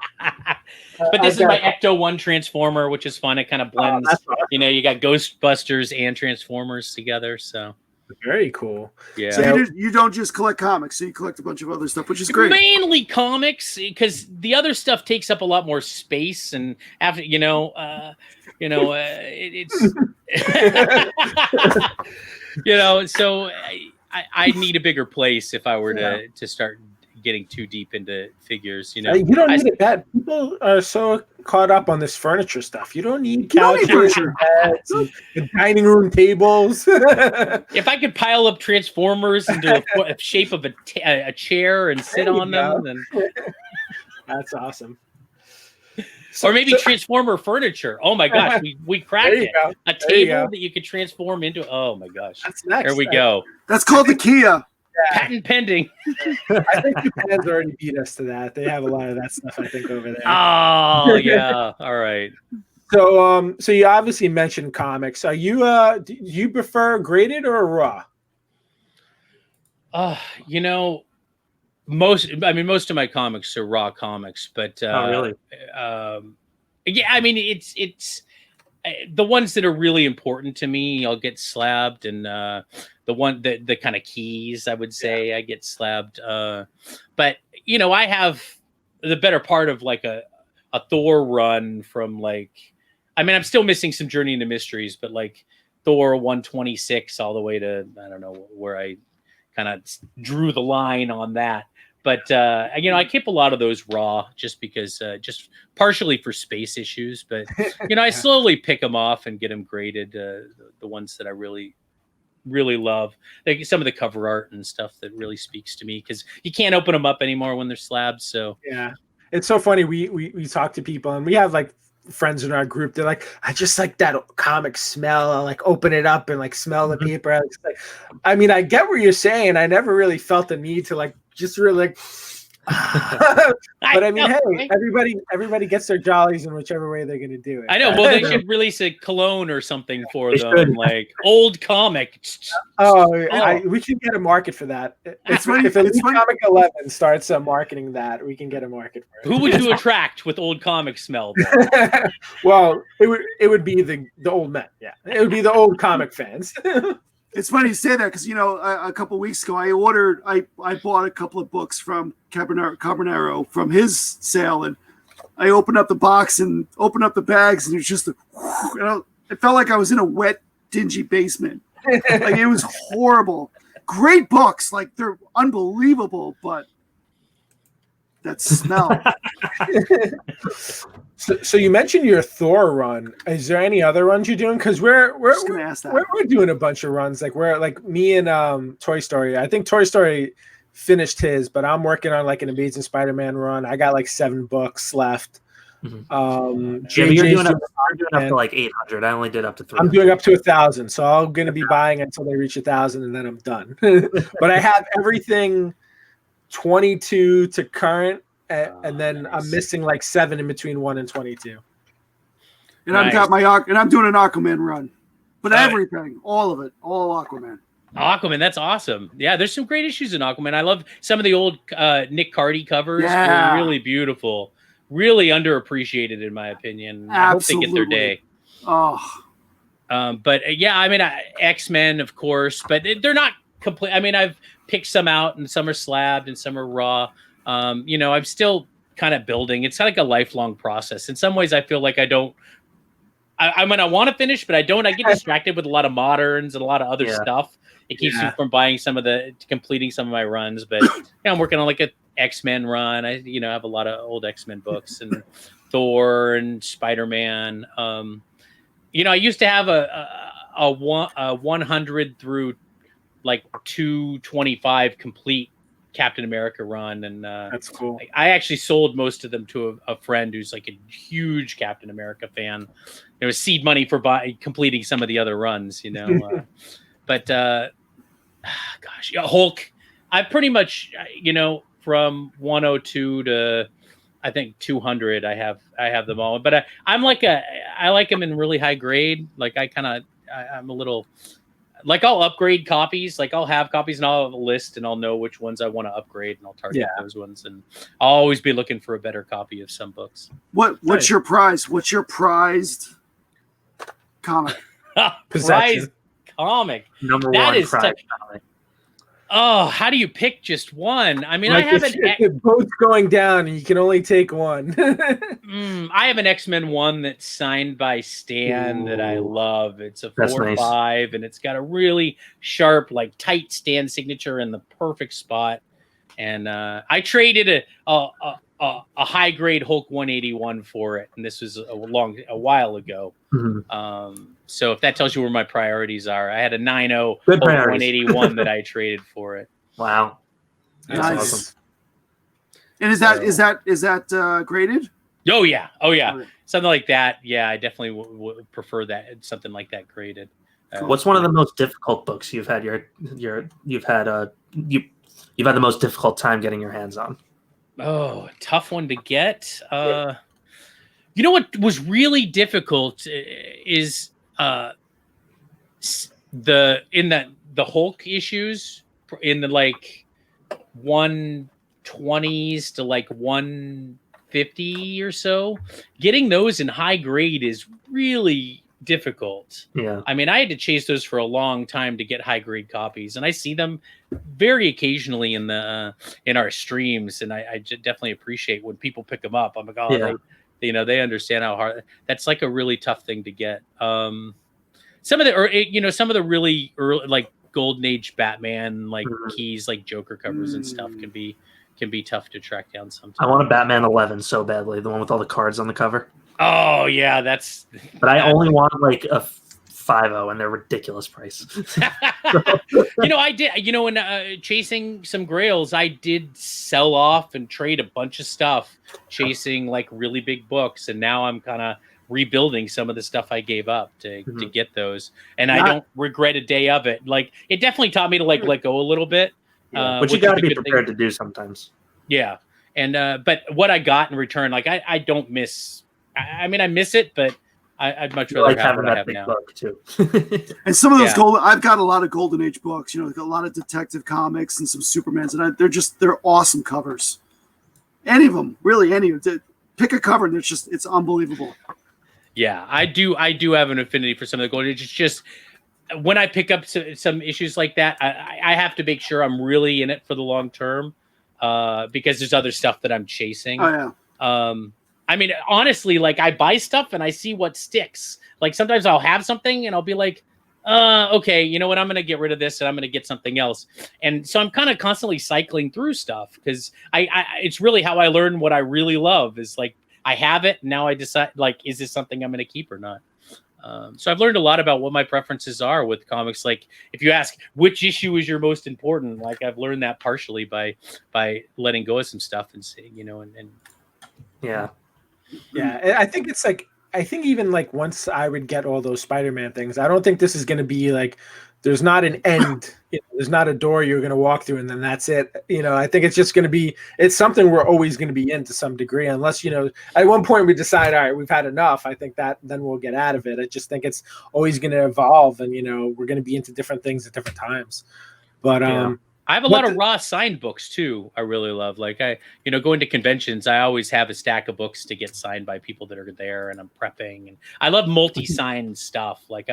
But this is my Ecto 1 Transformer, which is fun. It kind of blends. Awesome. You know, you got Ghostbusters and Transformers together. So very cool. Yeah. So you don't just collect comics, so you collect a bunch of other stuff, which is great. Mainly comics, because the other stuff takes up a lot more space, and after it's you know, so I need a bigger place if I were to start getting too deep into figures. You know, you don't need it bad. People are so caught up on this furniture stuff. You don't need couches and beds and dining room tables. If I could pile up Transformers into a shape of a chair and sit on them, then that's awesome. Or maybe Transformer furniture. Oh my gosh, we cracked it. A table that you could transform into. Oh my gosh. That's next. There we go. That's called the Kia. Patent pending. I think Japan's already beat us to that. They have a lot of that stuff, I think, over there. Oh yeah. All right. So so you obviously mentioned comics. Are you do you prefer graded or raw? You know, most of my comics are raw comics, but really? Yeah, I mean, it's the ones that are really important to me, I'll get slabbed, and the kind of keys, I would say, I get slabbed. But you know, I have the better part of like a Thor run from like, I mean, I'm still missing some Journey into Mysteries, but like Thor 126 all the way to, I don't know where I kind of drew the line on that. But you know, I keep a lot of those raw just because, just partially for space issues. But you know, I slowly pick them off and get them graded. The ones that I really, really love, like some of the cover art and stuff that really speaks to me, because you can't open them up anymore when they're slabs. So yeah, it's so funny. We talk to people, and we have like friends in our group, they're like, I just like that comic smell. I'll like open it up and like smell the paper. I mean, I get what you're saying. I never really felt the need to like just really like but I mean, know, hey, right? everybody gets their jollies in whichever way they're gonna do it. I know. Well, they should release a cologne or something for They them, should. like old comic. We can get a market for that. It's funny. If Elite Comic 11 starts marketing that, we can get a market for it. Who would you attract with old comic smell? Well, it would be the old men. Yeah, it would be the old comic fans. It's funny you say that because a couple of weeks ago I bought a couple of books from Carbonaro from his sale, and I opened up the box and opened up the bags, and it's just it felt like I was in a wet, dingy basement. Like it was horrible. Great books, like they're unbelievable, but that smell. So you mentioned your Thor run. Is there any other runs you're doing? Because we're doing a bunch of runs. Like we're like me and Toy Story. I think Toy Story finished his, but I'm working on like an Amazing Spider-Man run. I got like 7 books left. You're doing up to like 800. I only did up to 300. I'm doing up to 1,000. So I'm going to be buying until they reach 1,000, and then I'm done. But I have everything 22 to current. And then nice. I'm missing like 7 in between 1 and 22. And nice. I'm doing an Aquaman run, but everything, all of it, all Aquaman. Aquaman, that's awesome. Yeah, there's some great issues in Aquaman. I love some of the old Nick Cardy covers. Yeah. They're really beautiful, really underappreciated in my opinion. Absolutely. I hope they get their day. Oh, but yeah, I mean, X-Men, of course, but they're not complete. I mean, I've picked some out, and some are slabbed, and some are raw. I'm still kind of building. It's like a lifelong process. In some ways, I feel like I want to finish, but I don't. I get distracted with a lot of moderns and a lot of other stuff. It keeps me from completing some of my runs. But I'm working on like an X-Men run. I have a lot of old X-Men books and Thor and Spider-Man. I used to have a 100 through like 225 complete Captain America run, and that's cool. I actually sold most of them to a friend who's like a huge Captain America fan. There was seed money for completing some of the other runs, but gosh, Hulk. I pretty much, from 102 to I think 200. I have them all, but I like them in really high grade. Like I'm a little. Like I'll upgrade copies, like I'll have copies and I'll have a list and I'll know which ones I want to upgrade and I'll target those ones. And I'll always be looking for a better copy of some books. What's your prize? What's your prized comic? Prized comic. Number that one is prize comic. Oh, how do you pick just one? I mean, like I have the boat's going down and you can only take one. I have an X-Men one that's signed by Stan that I love. It's a 4/5, and it's got a really sharp, like tight Stan signature in the perfect spot. And I traded a high grade Hulk 181 for it, and this was a while ago. Mm-hmm. So if that tells you where my priorities are, I had a 9.0 Hulk 181 that I traded for it. Wow, that's nice. Awesome. And is that graded? Oh yeah. Something like that. Yeah, I definitely would prefer that, something like that graded. What's one of the most difficult books you've had you've had the most difficult time getting your hands on? Oh, tough one to get. You know what was really difficult is the Hulk issues in the like 120s to like 150 or so. Getting those in high grade is really difficult. Yeah. I mean, I had to chase those for a long time to get high grade copies, and I see them very occasionally in our streams, and I definitely appreciate when people pick them up. I'm like, oh, they understand how hard. That's like a really tough thing to get. Some of the really early, like Golden Age Batman, like keys, like Joker covers and stuff can be tough to track down sometimes. I want a Batman 11 so badly, the one with all the cards on the cover. Oh yeah, but I only want like a 5.0, and they're ridiculous price. I did. When chasing some grails, I did sell off and trade a bunch of stuff, chasing like really big books, and now I'm kind of rebuilding some of the stuff I gave up to get those, and I Not- don't regret a day of it. Like it definitely taught me to like let go a little bit. But you which got is to a be good prepared thing. to do sometimes. Yeah, and but what I got in return, like I don't miss. I mean, I miss it, but I'd much You rather like have having what I that have big now. book too. And some of those Yeah. I've got a lot of Golden Age books, like a lot of Detective Comics and some Supermans, and they're awesome covers. Any of them, really, any of them. Pick a cover, and it's unbelievable. Yeah, I do have an affinity for some of the Golden Age. It's just when I pick up some issues like that, I have to make sure I'm really in it for the long term, because there's other stuff that I'm chasing. Oh yeah. I mean, honestly, like I buy stuff and I see what sticks. Like sometimes I'll have something and I'll be like, okay, you know what? I'm going to get rid of this and I'm going to get something else. And so I'm kind of constantly cycling through stuff because it's really how I learn what I really love is like, I have it. Now I decide like, is this something I'm going to keep or not? So I've learned a lot about what my preferences are with comics. Like if you ask which issue is your most important, like I've learned that partially by letting go of some stuff and seeing, and Yeah. Yeah, I think it's like I think even like once I would get all those Spider-Man things, I don't think this is going to be like there's not an end, there's not a door you're going to walk through and then that's it. I think it's just going to be it's something we're always going to be in to some degree, unless at one point we decide, all right, we've had enough. I think that then we'll get out of it. I just think it's always going to evolve, and we're going to be into different things at different times. But Yeah. I have a lot of raw signed books too. I really love. Like going to conventions, I always have a stack of books to get signed by people that are there, and I'm prepping. And I love multi-signed stuff, like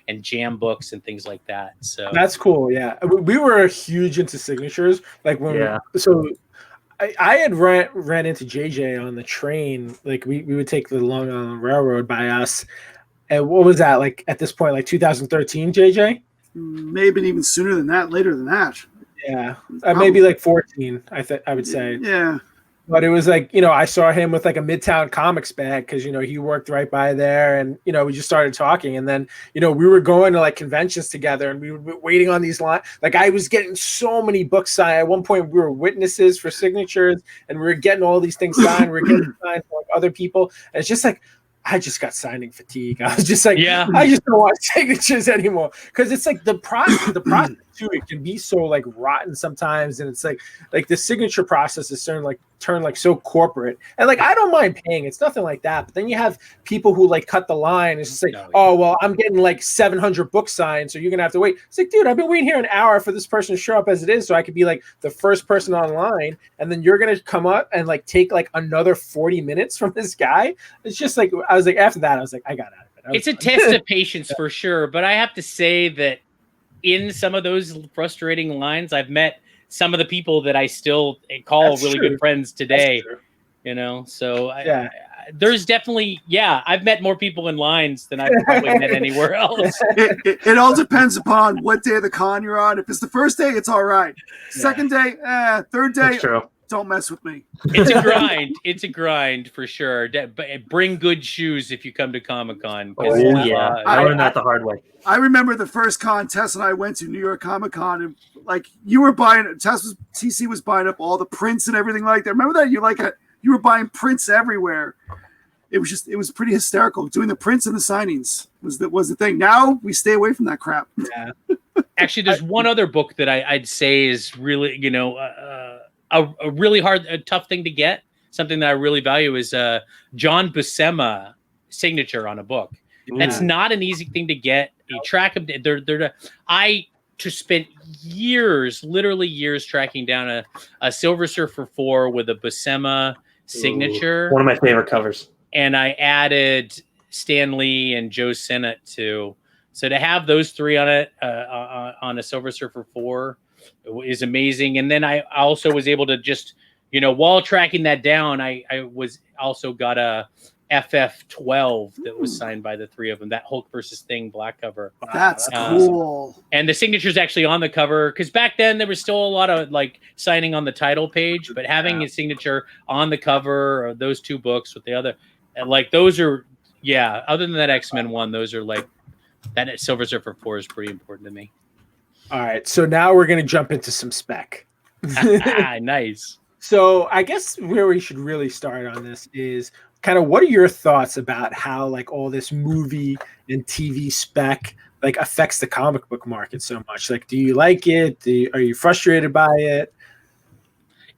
and jam books and things like that. So that's cool. Yeah, we were huge into signatures. Like I had ran into JJ on the train. Like we would take the Long Island Railroad by us. And what was that like at this point? Like 2013, JJ? Maybe even sooner than that, later than that. Yeah, maybe like 14. I would say. Yeah, but it was like I saw him with like a Midtown Comics bag because he worked right by there, and we just started talking, and then we were going to like conventions together, and we were waiting on these lines. Like I was getting so many books signed. At one point, we were witnesses for signatures, and we were getting all these things signed. We were getting signed for like other people, and it's just like. I just got signing fatigue. I was just like, I just don't want signatures anymore because it's like the process too. It can be so like rotten sometimes, and it's like the signature process is turned like so corporate. And like I don't mind paying; it's nothing like that. But then you have people who like cut the line. It's just like, oh well, I'm getting like 700 books signed, so you're gonna have to wait. It's like, dude, I've been waiting here an hour for this person to show up as it is, so I could be like the first person online, and then you're gonna come up and like take like another 40 minutes from this guy. It's just like I was like after that, I was like, I got out of it. It's a test of patience for sure. But I have to say that in some of those frustrating lines, I've met some of the people that I still call That's really true. good friends today. So there's definitely, I've met more people in lines than I've probably met anywhere else. It all depends upon what day of the con you're on. If it's the first day, it's all right. Second day, third day, That's true. don't mess with me. It's a grind. It's a grind for sure. But bring good shoes if you come to Comic-Con. Oh yeah, I learned that the hard way. I remember the first con Tess and I went to, New York Comic Con, and like you were buying, TC was buying up all the prints and everything like that. Remember that? You were buying prints everywhere. It was pretty hysterical. Doing the prints and the signings was the thing. Now we stay away from that crap. Yeah. Actually, there's one other book that I'd say is really, a really tough thing to get. Something that I really value is John Buscema signature on a book. That's not an easy thing to get. You track them. I just spent years, literally years, tracking down a Silver Surfer 4 with a Buscema signature. One of my favorite covers. And I added Stan Lee and Joe Sinnott too. So to have those three on it on a Silver Surfer 4 is amazing. And then I also was able to just, while tracking that down, I was also got a FF12 that was signed by the three of them. That Hulk versus Thing black cover. That's cool. And the signature's actually on the cover because back then there was still a lot of like signing on the title page, but having his signature on the cover of those two books with the other, like those are, other than that X-Men one, those are like that Silver Surfer 4 is pretty important to me. All right, so now we're gonna jump into some spec. Nice. So I guess where we should really start on this is kind of what are your thoughts about how like all this movie and TV spec like affects the comic book market so much? Like, do you like it? Are you frustrated by it?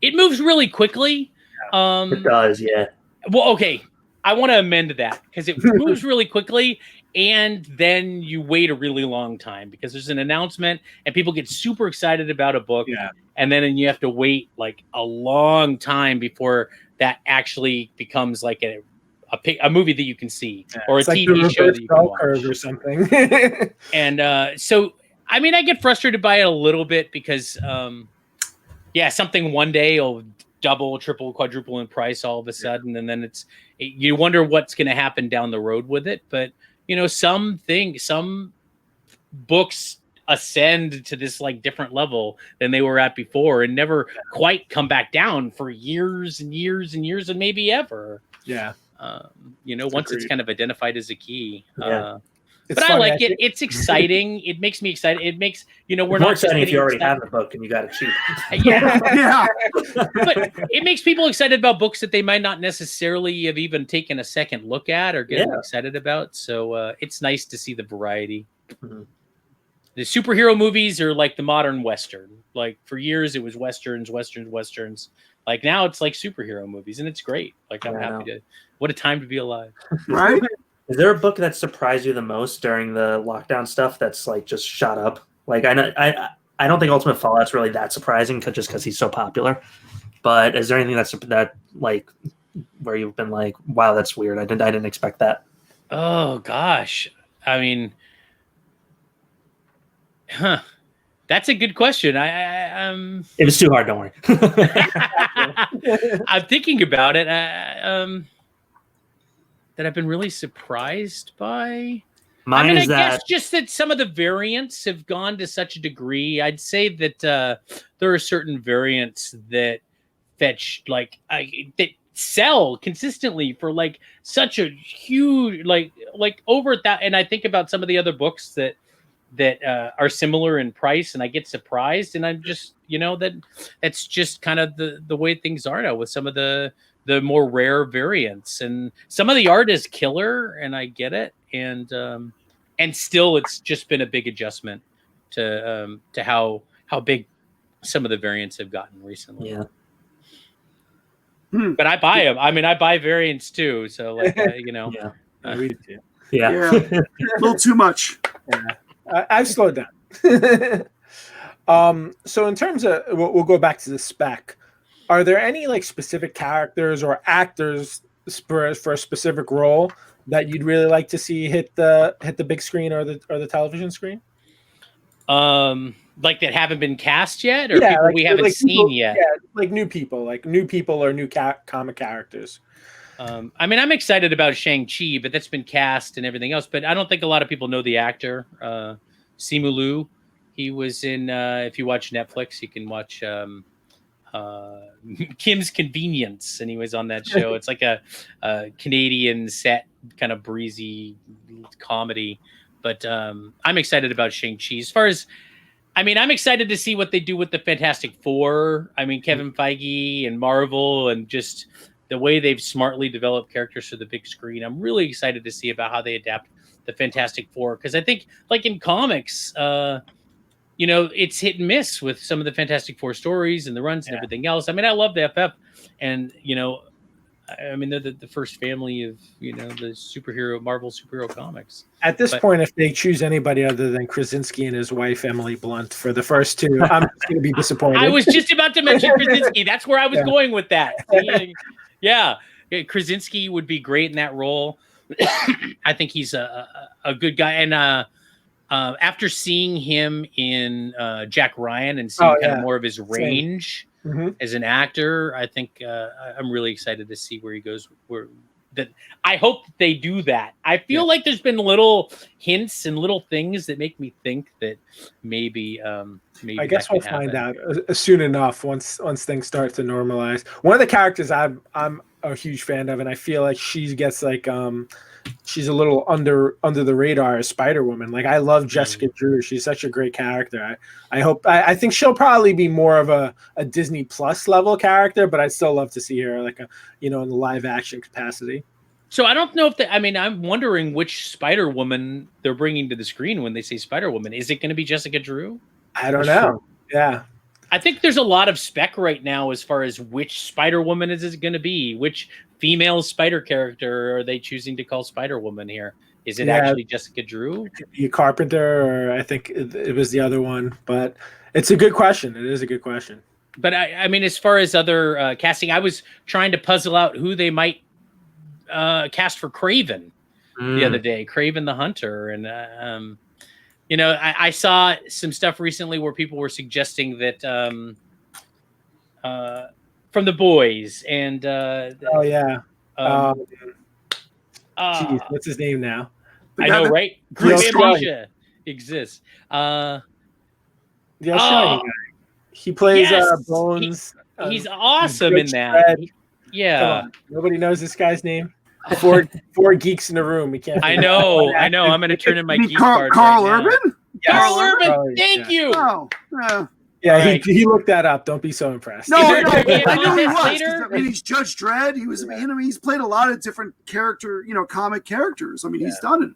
It moves really quickly. It does, yeah. Well, okay. I want to amend that because it moves really quickly, and then you wait a really long time because there's an announcement and people get super excited about a book, and then you have to wait like a long time before that actually becomes like a movie that you can see or a TV show that you can watch or something. And so, I mean, I get frustrated by it a little bit because, something one day will double, triple, quadruple in price all of a sudden, and then you wonder what's going to happen down the road with it. But some books ascend to this like different level than they were at before and never quite come back down for years and years and years and maybe ever. Yeah. Once it's kind of identified as a key. But I like it. It's exciting. It makes me excited. It makes we're more not exciting just if you already excited. have the book and you got it cheap. Yeah. But it makes people excited about books that they might not necessarily have even taken a second look at or get excited about. So it's nice to see the variety. Mhm. The superhero movies are like the modern Western. Like for years it was Westerns. Like now it's like superhero movies, and it's great. Like I'm happy to. What a time to be alive. Right? Is there a book that surprised you the most during the lockdown stuff that's like just shot up? Like I don't think Ultimate Fallout's really that surprising just because he's so popular. But is there anything that like where you've been like, wow, that's weird. I didn't expect that. Oh gosh, I mean, that's a good question. It was too hard. Don't worry. I'm thinking about it. That I've been really surprised by. I guess just that some of the variants have gone to such a degree. I'd say that there are certain variants that fetch that sell consistently for like such a huge like over that. And I think about some of the other books that are similar in price, and I get surprised, and I'm just that's just kind of the way things are now with some of the more rare variants, and some of the art is killer, and I get it, and still it's just been a big adjustment to how big some of the variants have gotten recently. Yeah. But I buy them. I mean, I buy variants too. So like Yeah. We do too. Yeah. A little too much. Yeah. I've slowed down. So in terms of, we'll go back to the spec. Are there any like specific characters or actors for a specific role that you'd really like to see hit the big screen or the television screen? Like that haven't been cast yet, or people like, we haven't seen yet. Yeah, like new people or new comic characters. I mean, I'm excited about Shang-Chi, but that's been cast and everything else. But I don't think a lot of people know the actor, Simu Liu. He was in. If you watch Netflix, you can watch Kim's Convenience, and he was on that show. It's like a Canadian set, kind of breezy comedy. But I'm excited about Shang-Chi. As far as, I mean, I'm excited to see what they do with the Fantastic Four. I mean, Kevin Feige and Marvel, and just the way they've smartly developed characters for the big screen. I'm really excited to see about how they adapt the Fantastic Four, because I think, like in comics, it's hit and miss with some of the Fantastic Four stories and the runs and everything else. I mean, I love the FF, and I mean, they're the first family of the Marvel superhero comics. At this point, if they choose anybody other than Krasinski and his wife Emily Blunt for the first two, I'm just going to be disappointed. I was just about to mention Krasinski. That's where I was going with that. Yeah, Krasinski would be great in that role. I think he's a good guy, and after seeing him in Jack Ryan and seeing kind of more of his range as an actor, I think I'm really excited to see where he goes. I hope they do that. I feel like there's been little hints and little things that make me think that maybe. I guess we'll find out soon enough once things start to normalize. One of the characters I'm a huge fan of, and I feel like she gets like she's a little under the radar as Spider-Woman. Like, I love Jessica Drew. She's such a great character. I think she'll probably be more of a Disney Plus level character, but I'd still love to see her like in the live action capacity. So I don't know if I mean, I'm wondering which Spider Woman they're bringing to the screen when they say Spider Woman. Is it going to be Jessica Drew? I don't know. Yeah. I think there's a lot of spec right now as far as which Spider Woman is it going to be. Which female Spider character are they choosing to call Spider Woman here? Is it actually Jessica Drew? It could be Carpenter, or I think it was the other one. But it's a good question. It is a good question. But I mean, as far as other casting, I was trying to puzzle out who they might cast for Kraven the other day, Kraven the Hunter. And, you know, I saw some stuff recently where people were suggesting that from The Boys and geez, what's his name now? I know, right? Group Amnesia exists. The Australian guy. He plays Bones. He's awesome in that. Yeah. Nobody knows this guy's name. Four geeks in a room. We can't. I know. I'm going to turn in my geek card. Carl Urban? Yes. Carl Urban. Thank you. Oh, yeah, Right. he looked that up. Don't be so impressed. No, Is there I gonna be a know he contest was. later? I mean, he's Judge Dredd. He was. He's played a lot of different comic characters. I mean, he's done it.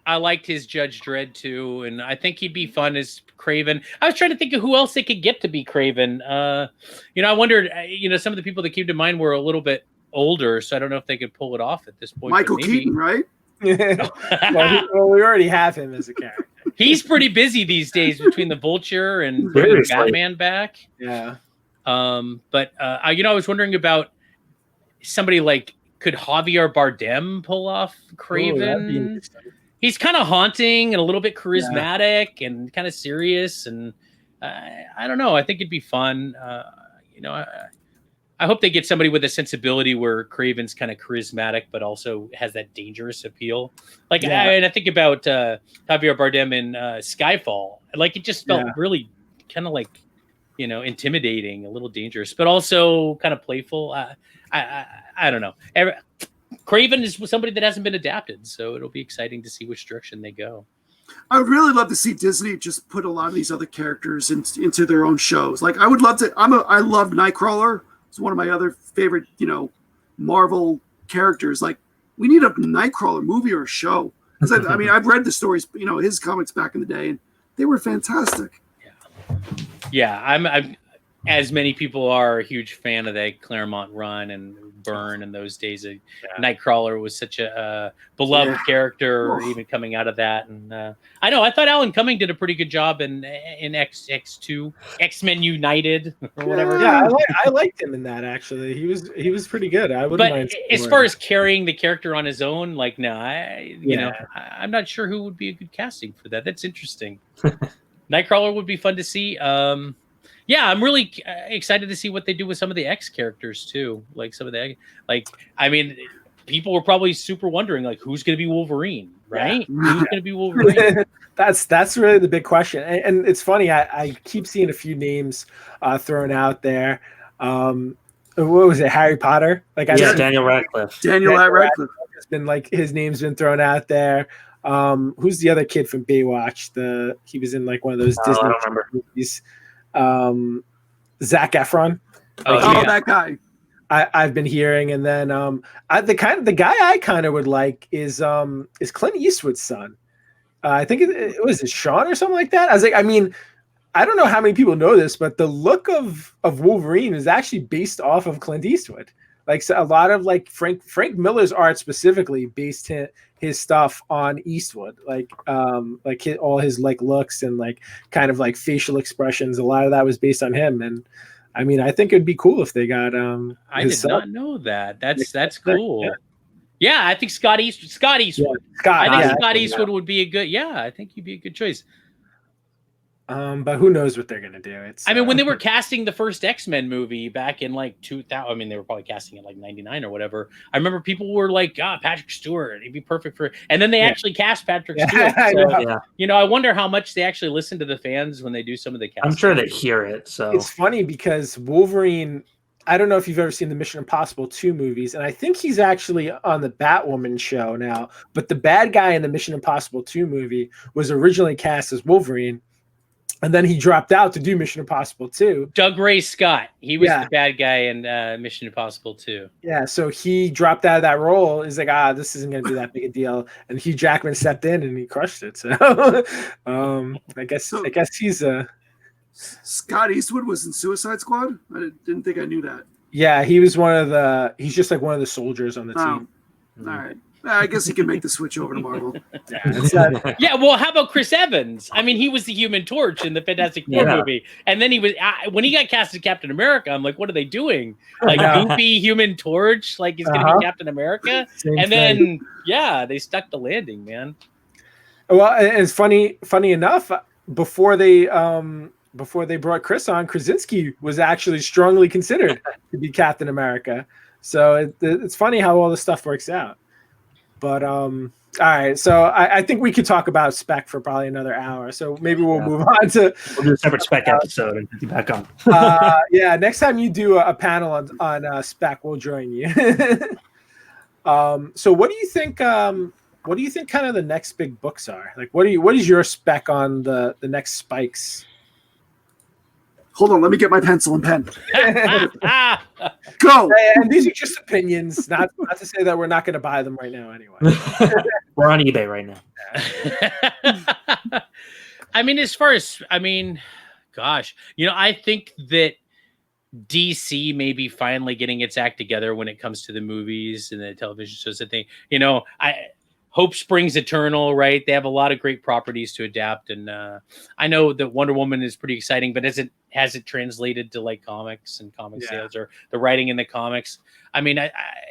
I liked his Judge Dredd too, and I think he'd be fun as Kraven. I was trying to think of who else they could get to be Kraven. I wondered. Some of the people that came to mind were a little bit older, so I don't know if they could pull it off at this point. Michael Keaton, right? well, we already have him as a character. He's pretty busy these days between the Vulture and bringing Batman back. Yeah. But I was wondering about somebody like, could Javier Bardem pull off Kraven? He's kind of haunting and a little bit charismatic and kind of serious, and I don't know. I think it'd be fun. I hope they get somebody with a sensibility where Kraven's kind of charismatic, but also has that dangerous appeal. Like, I think about Javier Bardem in Skyfall. Like, it just felt really kind of like, intimidating, a little dangerous, but also kind of playful. I don't know. Kraven is somebody that hasn't been adapted, so it'll be exciting to see which direction they go. I would really love to see Disney just put a lot of these other characters into their own shows. Like, I would love to. I love Nightcrawler. It's one of my other favorite, Marvel characters. Like, we need a Nightcrawler movie or a show. I mean, I've read the stories, his comics back in the day, and they were fantastic. Yeah, I'm as many people are a huge fan of that Claremont run and Byrne in those days. Nightcrawler was such a beloved character, even coming out of that. And I thought Alan Cumming did a pretty good job in X2, X-Men United, or whatever. Yeah, I liked him in that, actually. He was pretty good. I wouldn't mind. As far as carrying the character on his own, like, no, I'm not sure who would be a good casting for that. That's interesting. Nightcrawler would be fun to see. I'm really excited to see what they do with some of the X characters too. Like some of the, people were probably super wondering, like, who's going to be Wolverine, right? Who's going to be Wolverine? That's really the big question. And it's funny. I keep seeing a few names thrown out there. What was it? Harry Potter? Daniel Radcliffe. Daniel Radcliffe has been his name's been thrown out there. Who's the other kid from Baywatch? He was in one of those Disney movies. Zac Efron. That guy. I've been hearing, and then the guy I kind of would like is Clint Eastwood's son. I think it was Sean or something like that. I was like, I don't know how many people know this, but the look of Wolverine is actually based off of Clint Eastwood. Like, so a lot of Frank Miller's art specifically based his stuff on Eastwood, all his looks and kind of facial expressions. A lot of that was based on him, and I think it'd be cool if they got. I did not know that. That's cool. Yeah, I think Scott Eastwood. Scott Eastwood would be a good. Yeah, I think he'd be a good choice. But who knows what they're gonna do? When they were casting the first X-Men movie back in 2000, they were probably casting it 99 or whatever. I remember people were like, Patrick Stewart, he'd be perfect for. And then they actually cast Patrick Stewart. So, I wonder how much they actually listen to the fans when they do some of the casting. I'm sure they hear it. So it's funny because Wolverine. I don't know if you've ever seen the Mission Impossible 2 movies, and I think he's actually on the Batwoman show now. But the bad guy in the Mission Impossible 2 movie was originally cast as Wolverine. and then he dropped out to do Mission Impossible 2. Doug Ray Scott. He was Yeah. the bad guy in Mission Impossible 2. Yeah, so he dropped out of that role. He's like, this isn't going to be that big a deal. And Hugh Jackman stepped in and he crushed it. So I guess he's a. Scott Eastwood was in Suicide Squad. I didn't think I knew that. Yeah, he was he's just like one of the soldiers on the team. All right. I guess he can make the switch over to Marvel. Yeah, well, how about Chris Evans? I mean, he was the Human Torch in the Fantastic Four movie, and then he was when he got cast as Captain America. I'm like, what are they doing? Like goofy Human Torch, like he's going to be Captain America, and then they stuck the landing, man. Well, it's funny enough. Before they brought Chris on, Krasinski was actually strongly considered to be Captain America. So it's funny how all this stuff works out. But all right, so I think we could talk about Spec for probably another hour. So maybe we'll move on to. We'll do a separate Spec episode and get you back on. Next time you do a panel on Spec, we'll join you. So what do you think? What do you think kind of the next big books are? Like, what is your spec on the next Spikes? Hold on, let me get my pencil and pen. Go. And these are just opinions, not to say that we're not going to buy them right now anyway. We're on eBay right now. Gosh, I think that DC may be finally getting its act together when it comes to the movies and the television shows. I think, Hope Springs Eternal, right? They have a lot of great properties to adapt, and I know that Wonder Woman is pretty exciting, but has it translated to like comics and comic sales or the writing in the comics? I mean,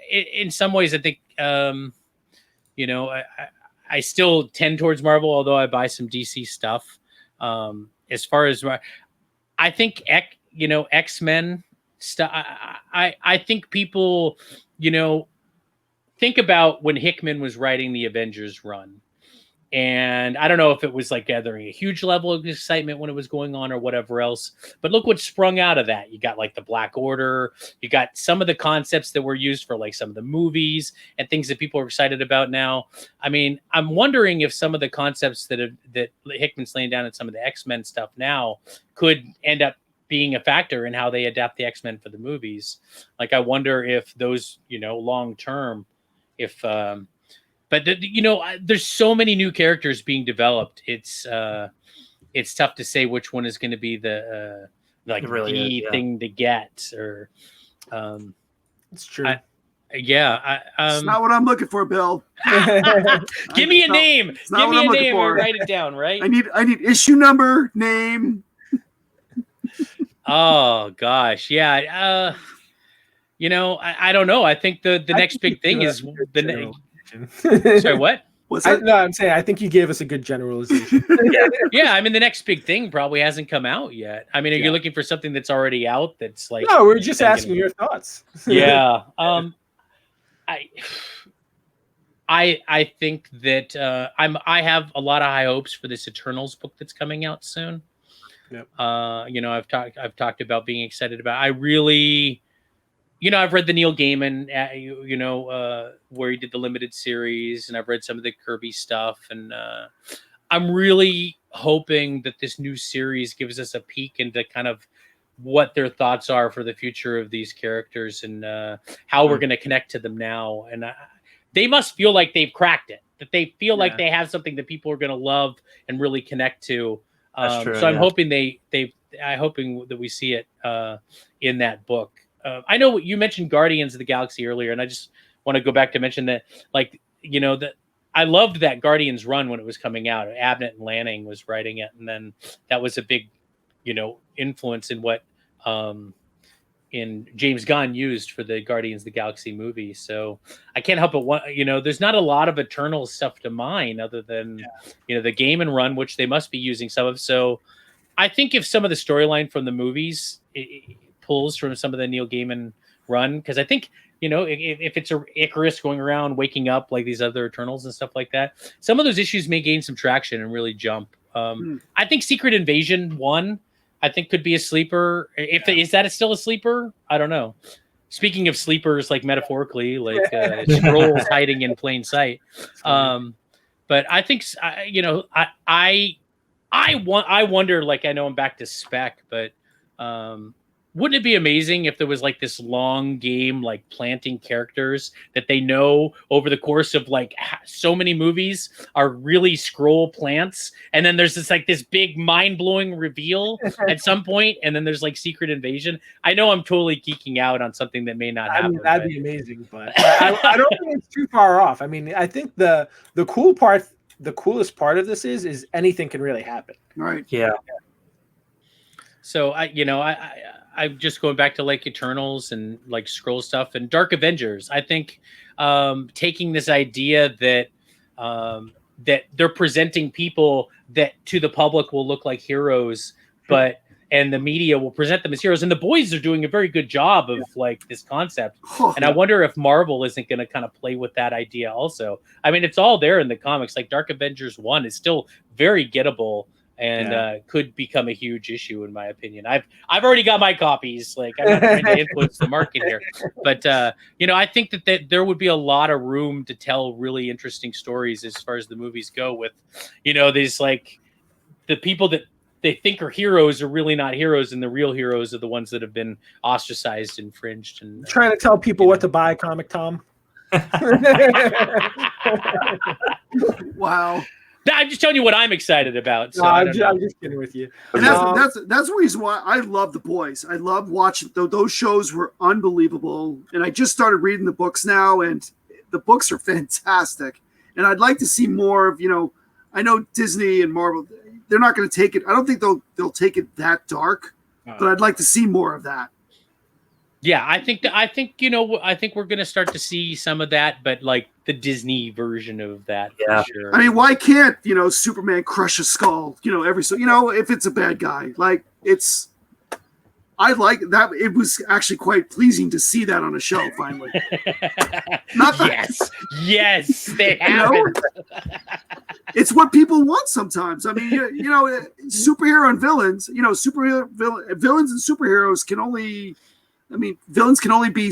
in some ways, I think I still tend towards Marvel, although I buy some DC stuff. As far as I think, X-Men stuff. I think people, think about when Hickman was writing the Avengers run. And I don't know if it was like gathering a huge level of excitement when it was going on or whatever else. But look what sprung out of that. You got like the Black Order. You got some of the concepts that were used for like some of the movies and things that people are excited about now. I mean, I'm wondering if some of the concepts that Hickman's laying down in some of the X-Men stuff now could end up being a factor in how they adapt the X-Men for the movies. Like, I wonder if those, long term, there's so many new characters being developed. It's tough to say which one is going to be the thing to get. Or it's true. It's not what I'm looking for, Bill. Give me a name. Give me a name and write it down. Right. I need issue number, name. Oh gosh, yeah. I don't know. I think the next big thing is the name. Sorry, what? I'm saying I think you gave us a good generalization. Yeah. I mean, the next big thing probably hasn't come out yet. I mean, are you looking for something that's already out? That's like no, we're just asking your thoughts. Yeah. I think that I have a lot of high hopes for this Eternals book that's coming out soon. Yep. I've talked about being excited about. I really. I've read the Neil Gaiman, where he did the limited series, and I've read some of the Kirby stuff, and I'm really hoping that this new series gives us a peek into kind of what their thoughts are for the future of these characters and how we're going to connect to them now. And they must feel like they've cracked it, that they feel like they have something that people are going to love and really connect to. That's true, so I'm hoping I'm hoping that we see it in that book. I know you mentioned Guardians of the Galaxy earlier, and I just want to go back to mention that, that I loved that Guardians run when it was coming out. Abnett and Lanning was writing it, and then that was a big, influence in what in James Gunn used for the Guardians of the Galaxy movie. So I can't help but there's not a lot of Eternal stuff to mine other than the Gaiman run, which they must be using some of. So I think if some of the storyline from the movies pulls from some of the Neil Gaiman run, because I think if it's a Icarus going around waking up like these other Eternals and stuff like that, some of those issues may gain some traction and really jump. I think Secret Invasion 1 I think could be a sleeper. Is that still a sleeper? I don't know. Speaking of sleepers, like metaphorically, like scrolls hiding in plain sight. But I think I I wonder, like, I know I'm back to spec, but wouldn't it be amazing if there was like this long game, like planting characters that they know over the course of like so many movies are really scroll plants, and then there's this big mind-blowing reveal at some point, and then there's like secret invasion. I know I'm totally geeking out on something that may not happen. I mean, that'd be amazing, but I don't think it's too far off. I mean, I think the coolest part of this is anything can really happen. Right. Yeah. So I'm just going back to like Eternals and like scroll stuff and Dark Avengers. I think taking this idea that that they're presenting people that to the public will look like heroes, and the media will present them as heroes. And the boys are doing a very good job of like this concept. And I wonder if Marvel isn't going to kind of play with that idea also. I mean, it's all there in the comics. Like Dark Avengers 1 is still very gettable and could become a huge issue in my opinion. I've already got my copies. Like, I'm not trying to influence the market here, but I think that there would be a lot of room to tell really interesting stories as far as the movies go with, these like the people that they think are heroes are really not heroes, and the real heroes are the ones that have been ostracized and fringed. And trying to tell people what to buy, Comic Tom. Wow. I'm just telling you what I'm excited about. So no, I'm just kidding with you. And that's the reason why I love The Boys. I love watching those shows were unbelievable. And I just started reading the books now, and the books are fantastic. And I'd like to see more of, I know Disney and Marvel, they're not going to take it. I don't think they'll take it that dark, but I'd like to see more of that. Yeah, I think we're going to start to see some of that, but like the Disney version of that. Yeah. For sure. I mean, why can't, Superman crush a skull, if it's a bad guy, like I like that. It was actually quite pleasing to see that on a show finally. Not that, yes, they have it. It's what people want sometimes. I mean, superhero and villains, villains and superheroes can only, villains can only be,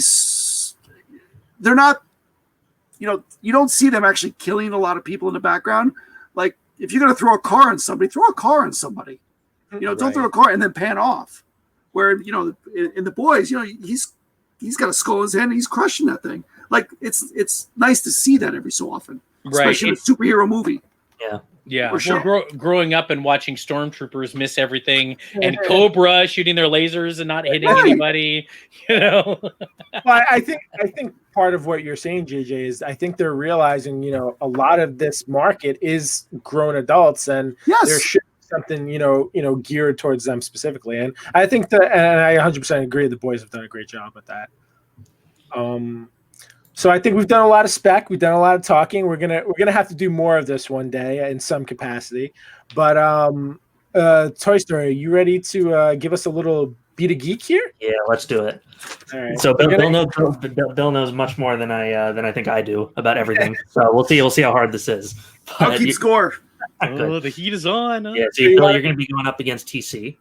they're not, you don't see them actually killing a lot of people in the background. Like, if you're going to throw a car on somebody, throw a car on somebody. Don't throw a car and then pan off. Where, in The Boys, he's got a skull in his hand and he's crushing that thing. Like, it's nice to see that every so often, especially in a superhero movie. Yeah. Yeah. Well, growing up and watching stormtroopers miss everything and Cobra shooting their lasers and not hitting anybody, Well, I think part of what you're saying, JJ, is I think they're realizing, a lot of this market is grown adults, and there should be something, geared towards them specifically. And I think and I 100% agree, the boys have done a great job with that. So I think we've done a lot of spec. We've done a lot of talking. We're gonna have to do more of this one day in some capacity. But Toy Story, you ready to give us a little Be the Geek here? Yeah, let's do it. All right. So Bill knows much more than I think I do about everything. So we'll see how hard this is. I'll keep score. Oh, the heat is on. Yeah, so Bill, you're going to be going up against TC.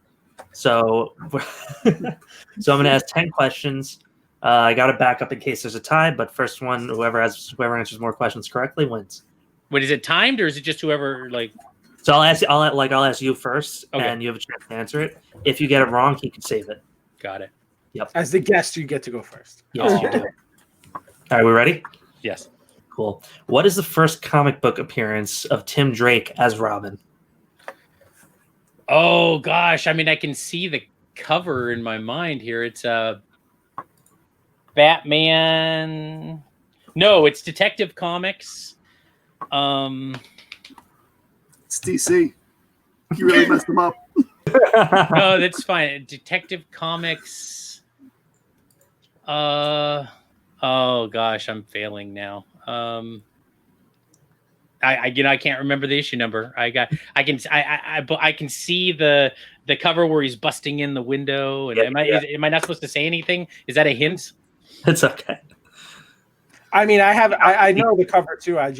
So I'm going to ask 10 questions. I got to back up in case there's a tie, but first one, whoever answers more questions correctly wins. Wait, is it timed or is it just whoever like? So I'll ask you first, and you have a chance to answer it. If you get it wrong, he can save it. Got it. Yep. As the guest, you get to go first. Yes, you do. All right, we ready? Yes. Cool. What is the first comic book appearance of Tim Drake as Robin? Oh gosh, I mean, I can see the cover in my mind here. It's Batman. No, it's Detective Comics. It's DC. You really messed them up. No, that's fine. Detective Comics. Oh gosh, I'm failing now. I can't remember the issue number. I can see the cover where he's busting in the window. And am I not supposed to say anything? Is that a hint? It's okay. I mean, I know the cover too. I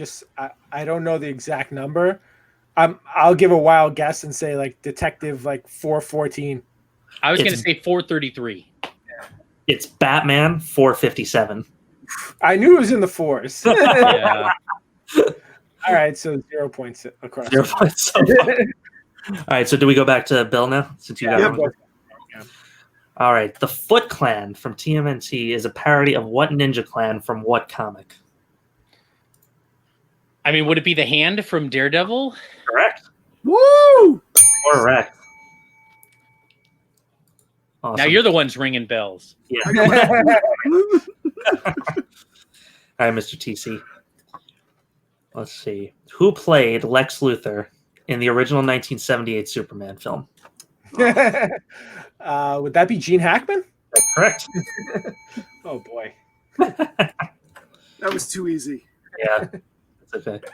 don't know the exact number. I'll give a wild guess and say like Detective like 414. I was going to say 433. It's Batman 457. I knew it was in the fours. Yeah. All right, so 0 points across. 0 points. All right, so do we go back to Bill now? Since you got Yep. one? All right, the Foot Clan from TMNT is a parody of what ninja clan from what comic? I mean, would it be the Hand from Daredevil? Correct. Woo! Correct. Awesome. Now you're the ones ringing bells. Yeah. All right, Mr. TC. Let's see. Who played Lex Luthor in the original 1978 Superman film? Would that be Gene Hackman? That's correct. Oh boy. That was too easy. Yeah, that's okay.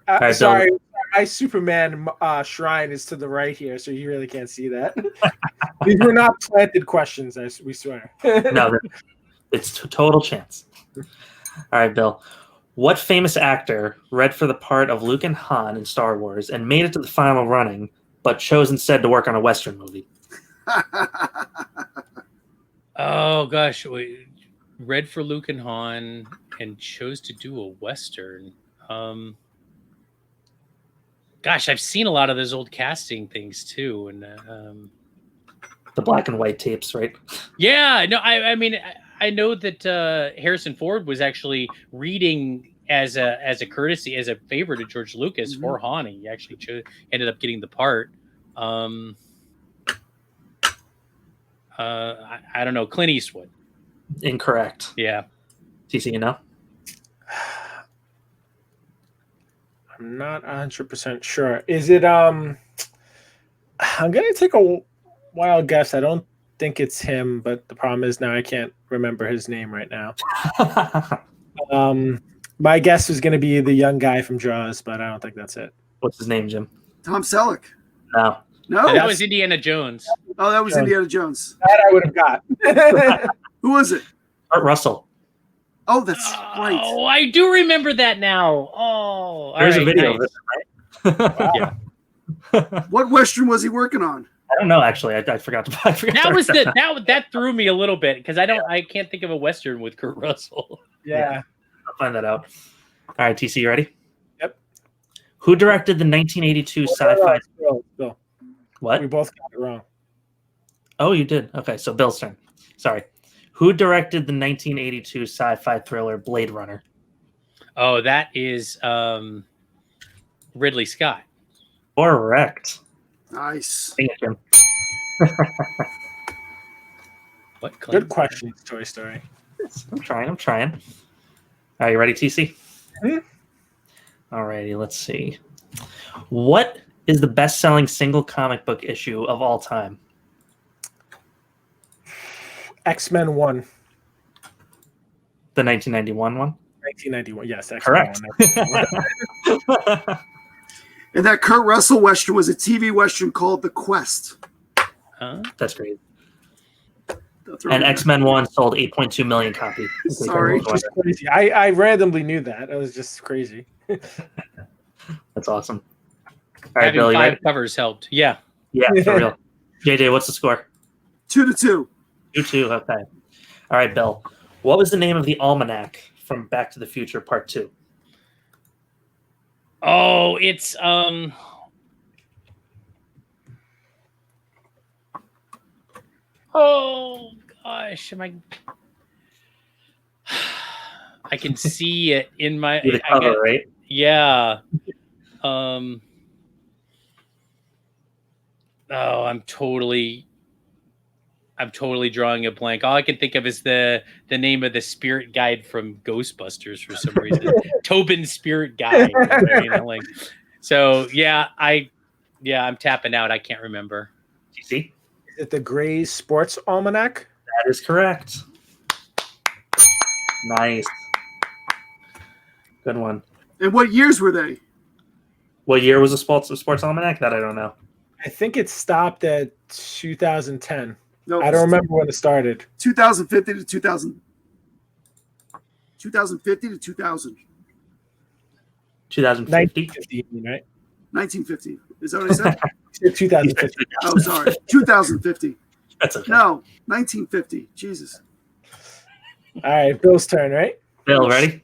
Right, sorry, my Superman shrine is to the right here, so you really can't see that. These were not planted questions, we swear. No, it's a total chance. All right, Bill. What famous actor read for the part of Luke and Han in Star Wars and made it to the final running, but chose instead to work on a Western movie? Oh gosh, wait. Read for Luke and Han and chose to do a Western. Gosh, I've seen a lot of those old casting things too, and The black and white tapes, right? yeah, no, I mean, I know that Harrison Ford was actually reading as a courtesy, as a favor to George Lucas for Han. He actually ended up getting the part. I don't know, Clint Eastwood. Incorrect. Yeah. TC, you know? I'm not 100% sure. Is it I'm gonna take a wild guess. I don't think it's him, but the problem is now I can't remember his name right now. My guess was gonna be the young guy from Jaws, but I don't think that's it. What's his name, Jim? Tom Selleck. No. No. That was Indiana Jones. Oh, that was Indiana Jones. That I would have got. Who was it? Kurt Russell. Oh, that's right. Oh, I do remember that now. Oh, There's all a right, video nice. of it, right? Yeah. What Western was he working on? I don't know, actually. I forgot to That was that threw me a little bit because I can't think of a Western with Kurt Russell. Yeah. I'll find that out. All right, TC, you ready? Yep. Who directed the 1982 sci-fi? Bill. What? We both got it wrong. Oh, you did. Okay, so Bill's turn. Sorry. Who directed the 1982 sci-fi thriller Blade Runner? Oh, that is Ridley Scott. Correct. Nice. Dang it, Jim. What? Good question, Toy Story. I'm trying. Are you ready, TC? Mhm. All righty, let's see. What is the best-selling single comic book issue of all time? X-Men 1. The 1991 one? 1991. Yes, X-Men Correct. 1. And that Kurt Russell Western was a TV Western called The Quest. Huh? That's great. That's And X-Men 1 sold 8.2 million copies. Sorry. Just crazy. I randomly knew that. It was just crazy. That's awesome. All right, Having Bill, you 5 ready? covers helped. Yeah. Yeah, for real. JJ, what's the score? 2-2. 2-2, okay. All right, Bill. What was the name of the almanac from Back to the Future Part 2? Oh, it's Oh gosh, am I can see it in my The cover, right? yeah. Oh, I'm totally drawing a blank. All I can think of is the name of the spirit guide from Ghostbusters for some reason. Tobin's spirit guide. You know, like, so I'm tapping out. I can't remember. Do you see? Is it the Gray's Sports Almanac? That is correct. Nice. Good one. And what years were they? What year was the sports almanac? That I don't know. I think it stopped at 2010. No, I don't remember when it started. 2050 to 2000. 2050 to 2000. 2050. 1950, right? 1950. Is that what I said? 2050. Oh, sorry. 2050. That's okay. No, 1950. Jesus. All right, Bill's turn, right? Bill, ready?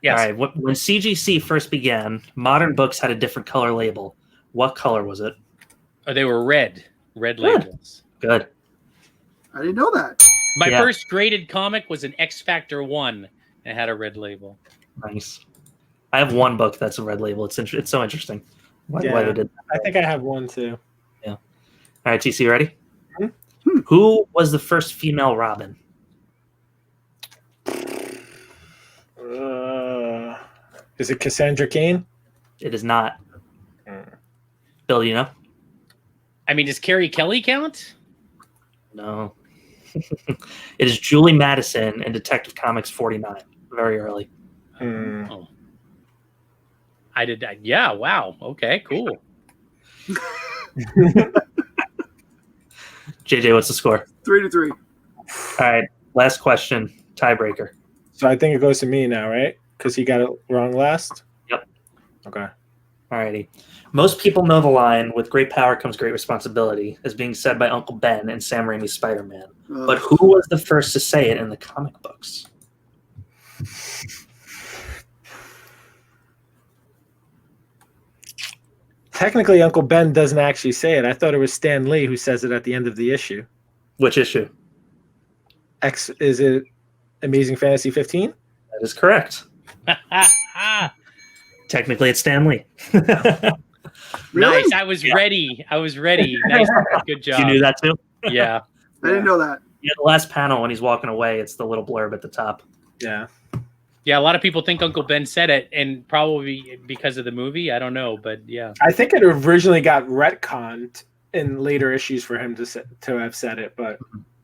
Yes. All right. When CGC first began, modern books had a different color label. What color was it? Oh, they were red labels. Good. I didn't know that. My Yeah. first graded comic was an X Factor 1 and it had a red label. Nice. I have one book that's a red label. It's so interesting. Why they did that. I think I have one too. All right, TC, ready? Hmm. Who was the first female Robin? Is it Cassandra Cain? It is not. Bill, you know? I mean, does Carrie Kelly count? No. It is Julie Madison in Detective Comics 49. Very early. Oh. I did that. Yeah, wow. Okay, cool. JJ, what's the score? 3-3. All right, last question. Tiebreaker. So I think it goes to me now, right? Because he got it wrong last? Yep. Okay. Alrighty. Most people know the line, with great power comes great responsibility, as being said by Uncle Ben in Sam Raimi's Spider-Man. But who was the first to say it in the comic books? Technically, Uncle Ben doesn't actually say it. I thought it was Stan Lee who says it at the end of the issue. Which issue? Is it Amazing Fantasy 15? That is correct. Technically, it's Stan Lee. Really? Nice. I was ready. Nice. Good job. You knew that too? Yeah. I didn't know that. Yeah, the last panel when he's walking away, it's the little blurb at the top. Yeah. Yeah, a lot of people think Uncle Ben said it, and probably because of the movie. I don't know, but yeah. I think it originally got retconned in later issues for him to have said it, but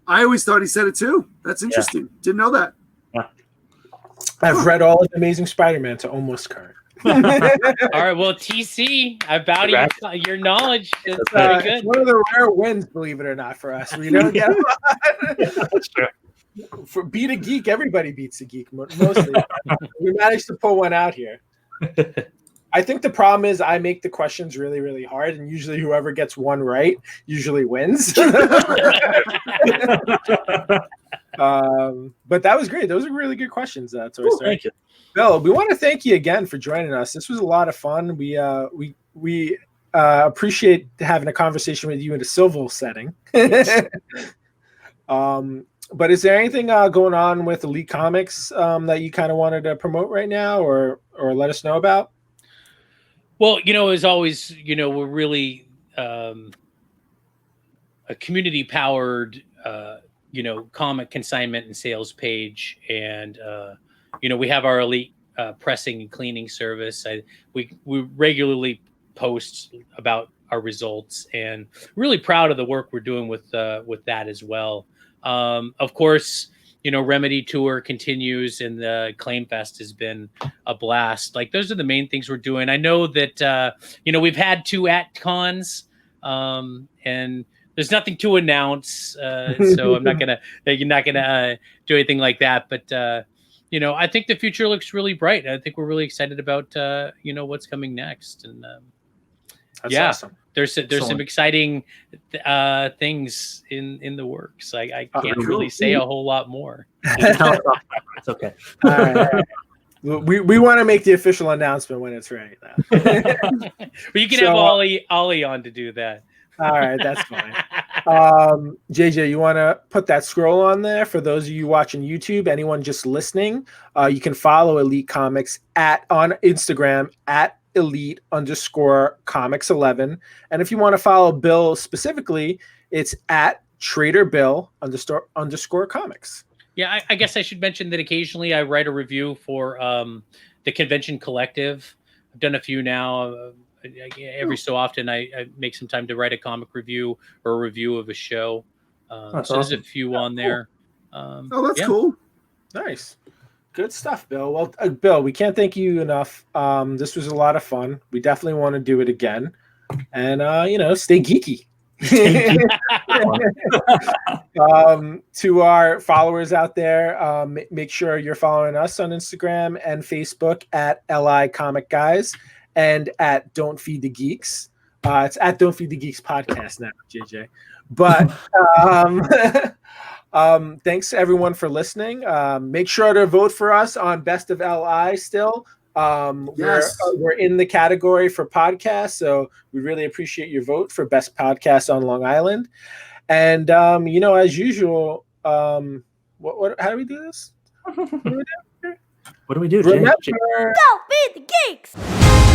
I always thought he said it too. That's interesting. Didn't know that. I've read all of Amazing Spider-Man to almost current. All right, well, TC, I bow to your knowledge. It's very good. It's one of the rare wins, believe it or not, for us. We don't get a lot. That's true. For beat a geek, everybody beats a geek mostly. We managed to pull one out here. I think the problem is I make the questions really, really hard, and usually whoever gets one right usually wins. But that was great. Those are really good questions. Thank you. Bill, we want to thank you again for joining us. This was a lot of fun. We appreciate having a conversation with you in a civil setting. But is there anything going on with Elite Comics that you kind of wanted to promote right now or let us know about? Well, as always, we're really a community-powered, comic consignment and sales page, and we have our Elite pressing and cleaning service. We regularly post about our results, and really proud of the work we're doing with that as well. Of course, Remedy Tour continues, and the Claim Fest has been a blast. Like, those are the main things we're doing. I know that, we've had 2 at cons, and there's nothing to announce. So you're not going to do anything like that. But, I think the future looks really bright. I think we're really excited about, what's coming next. And That's awesome. There's some exciting things in the works. I can't really say a whole lot more. It's okay. All right. We want to make the official announcement when it's ready. But you can have Ollie on to do that. All right, that's fine. JJ, you want to put that scroll on there for those of you watching YouTube? Anyone just listening, you can follow Elite Comics on Instagram at Elite_Comics11. And if you want to follow Bill specifically, it's at TraderBill_Comics. Yeah, I guess I should mention that occasionally I write a review for the Convention Collective. I've done a few now. Every so often I make some time to write a comic review or a review of a show. There's a few on there. That's cool. Nice. Good stuff, Bill. Well, Bill, we can't thank you enough. This was a lot of fun. We definitely want to do it again. And, stay geeky. To our followers out there, make sure you're following us on Instagram and Facebook at LI Comic Guys and at Don't Feed the Geeks. It's at Don't Feed the Geeks podcast now, JJ. But thanks everyone for listening. Make sure to vote for us on Best of LI still. Yes. We're in the category for podcasts, so we really appreciate your vote for best podcast on Long Island. And as usual, what how do we do this? What do we do, Jay? Remember, Don't feed the geeks!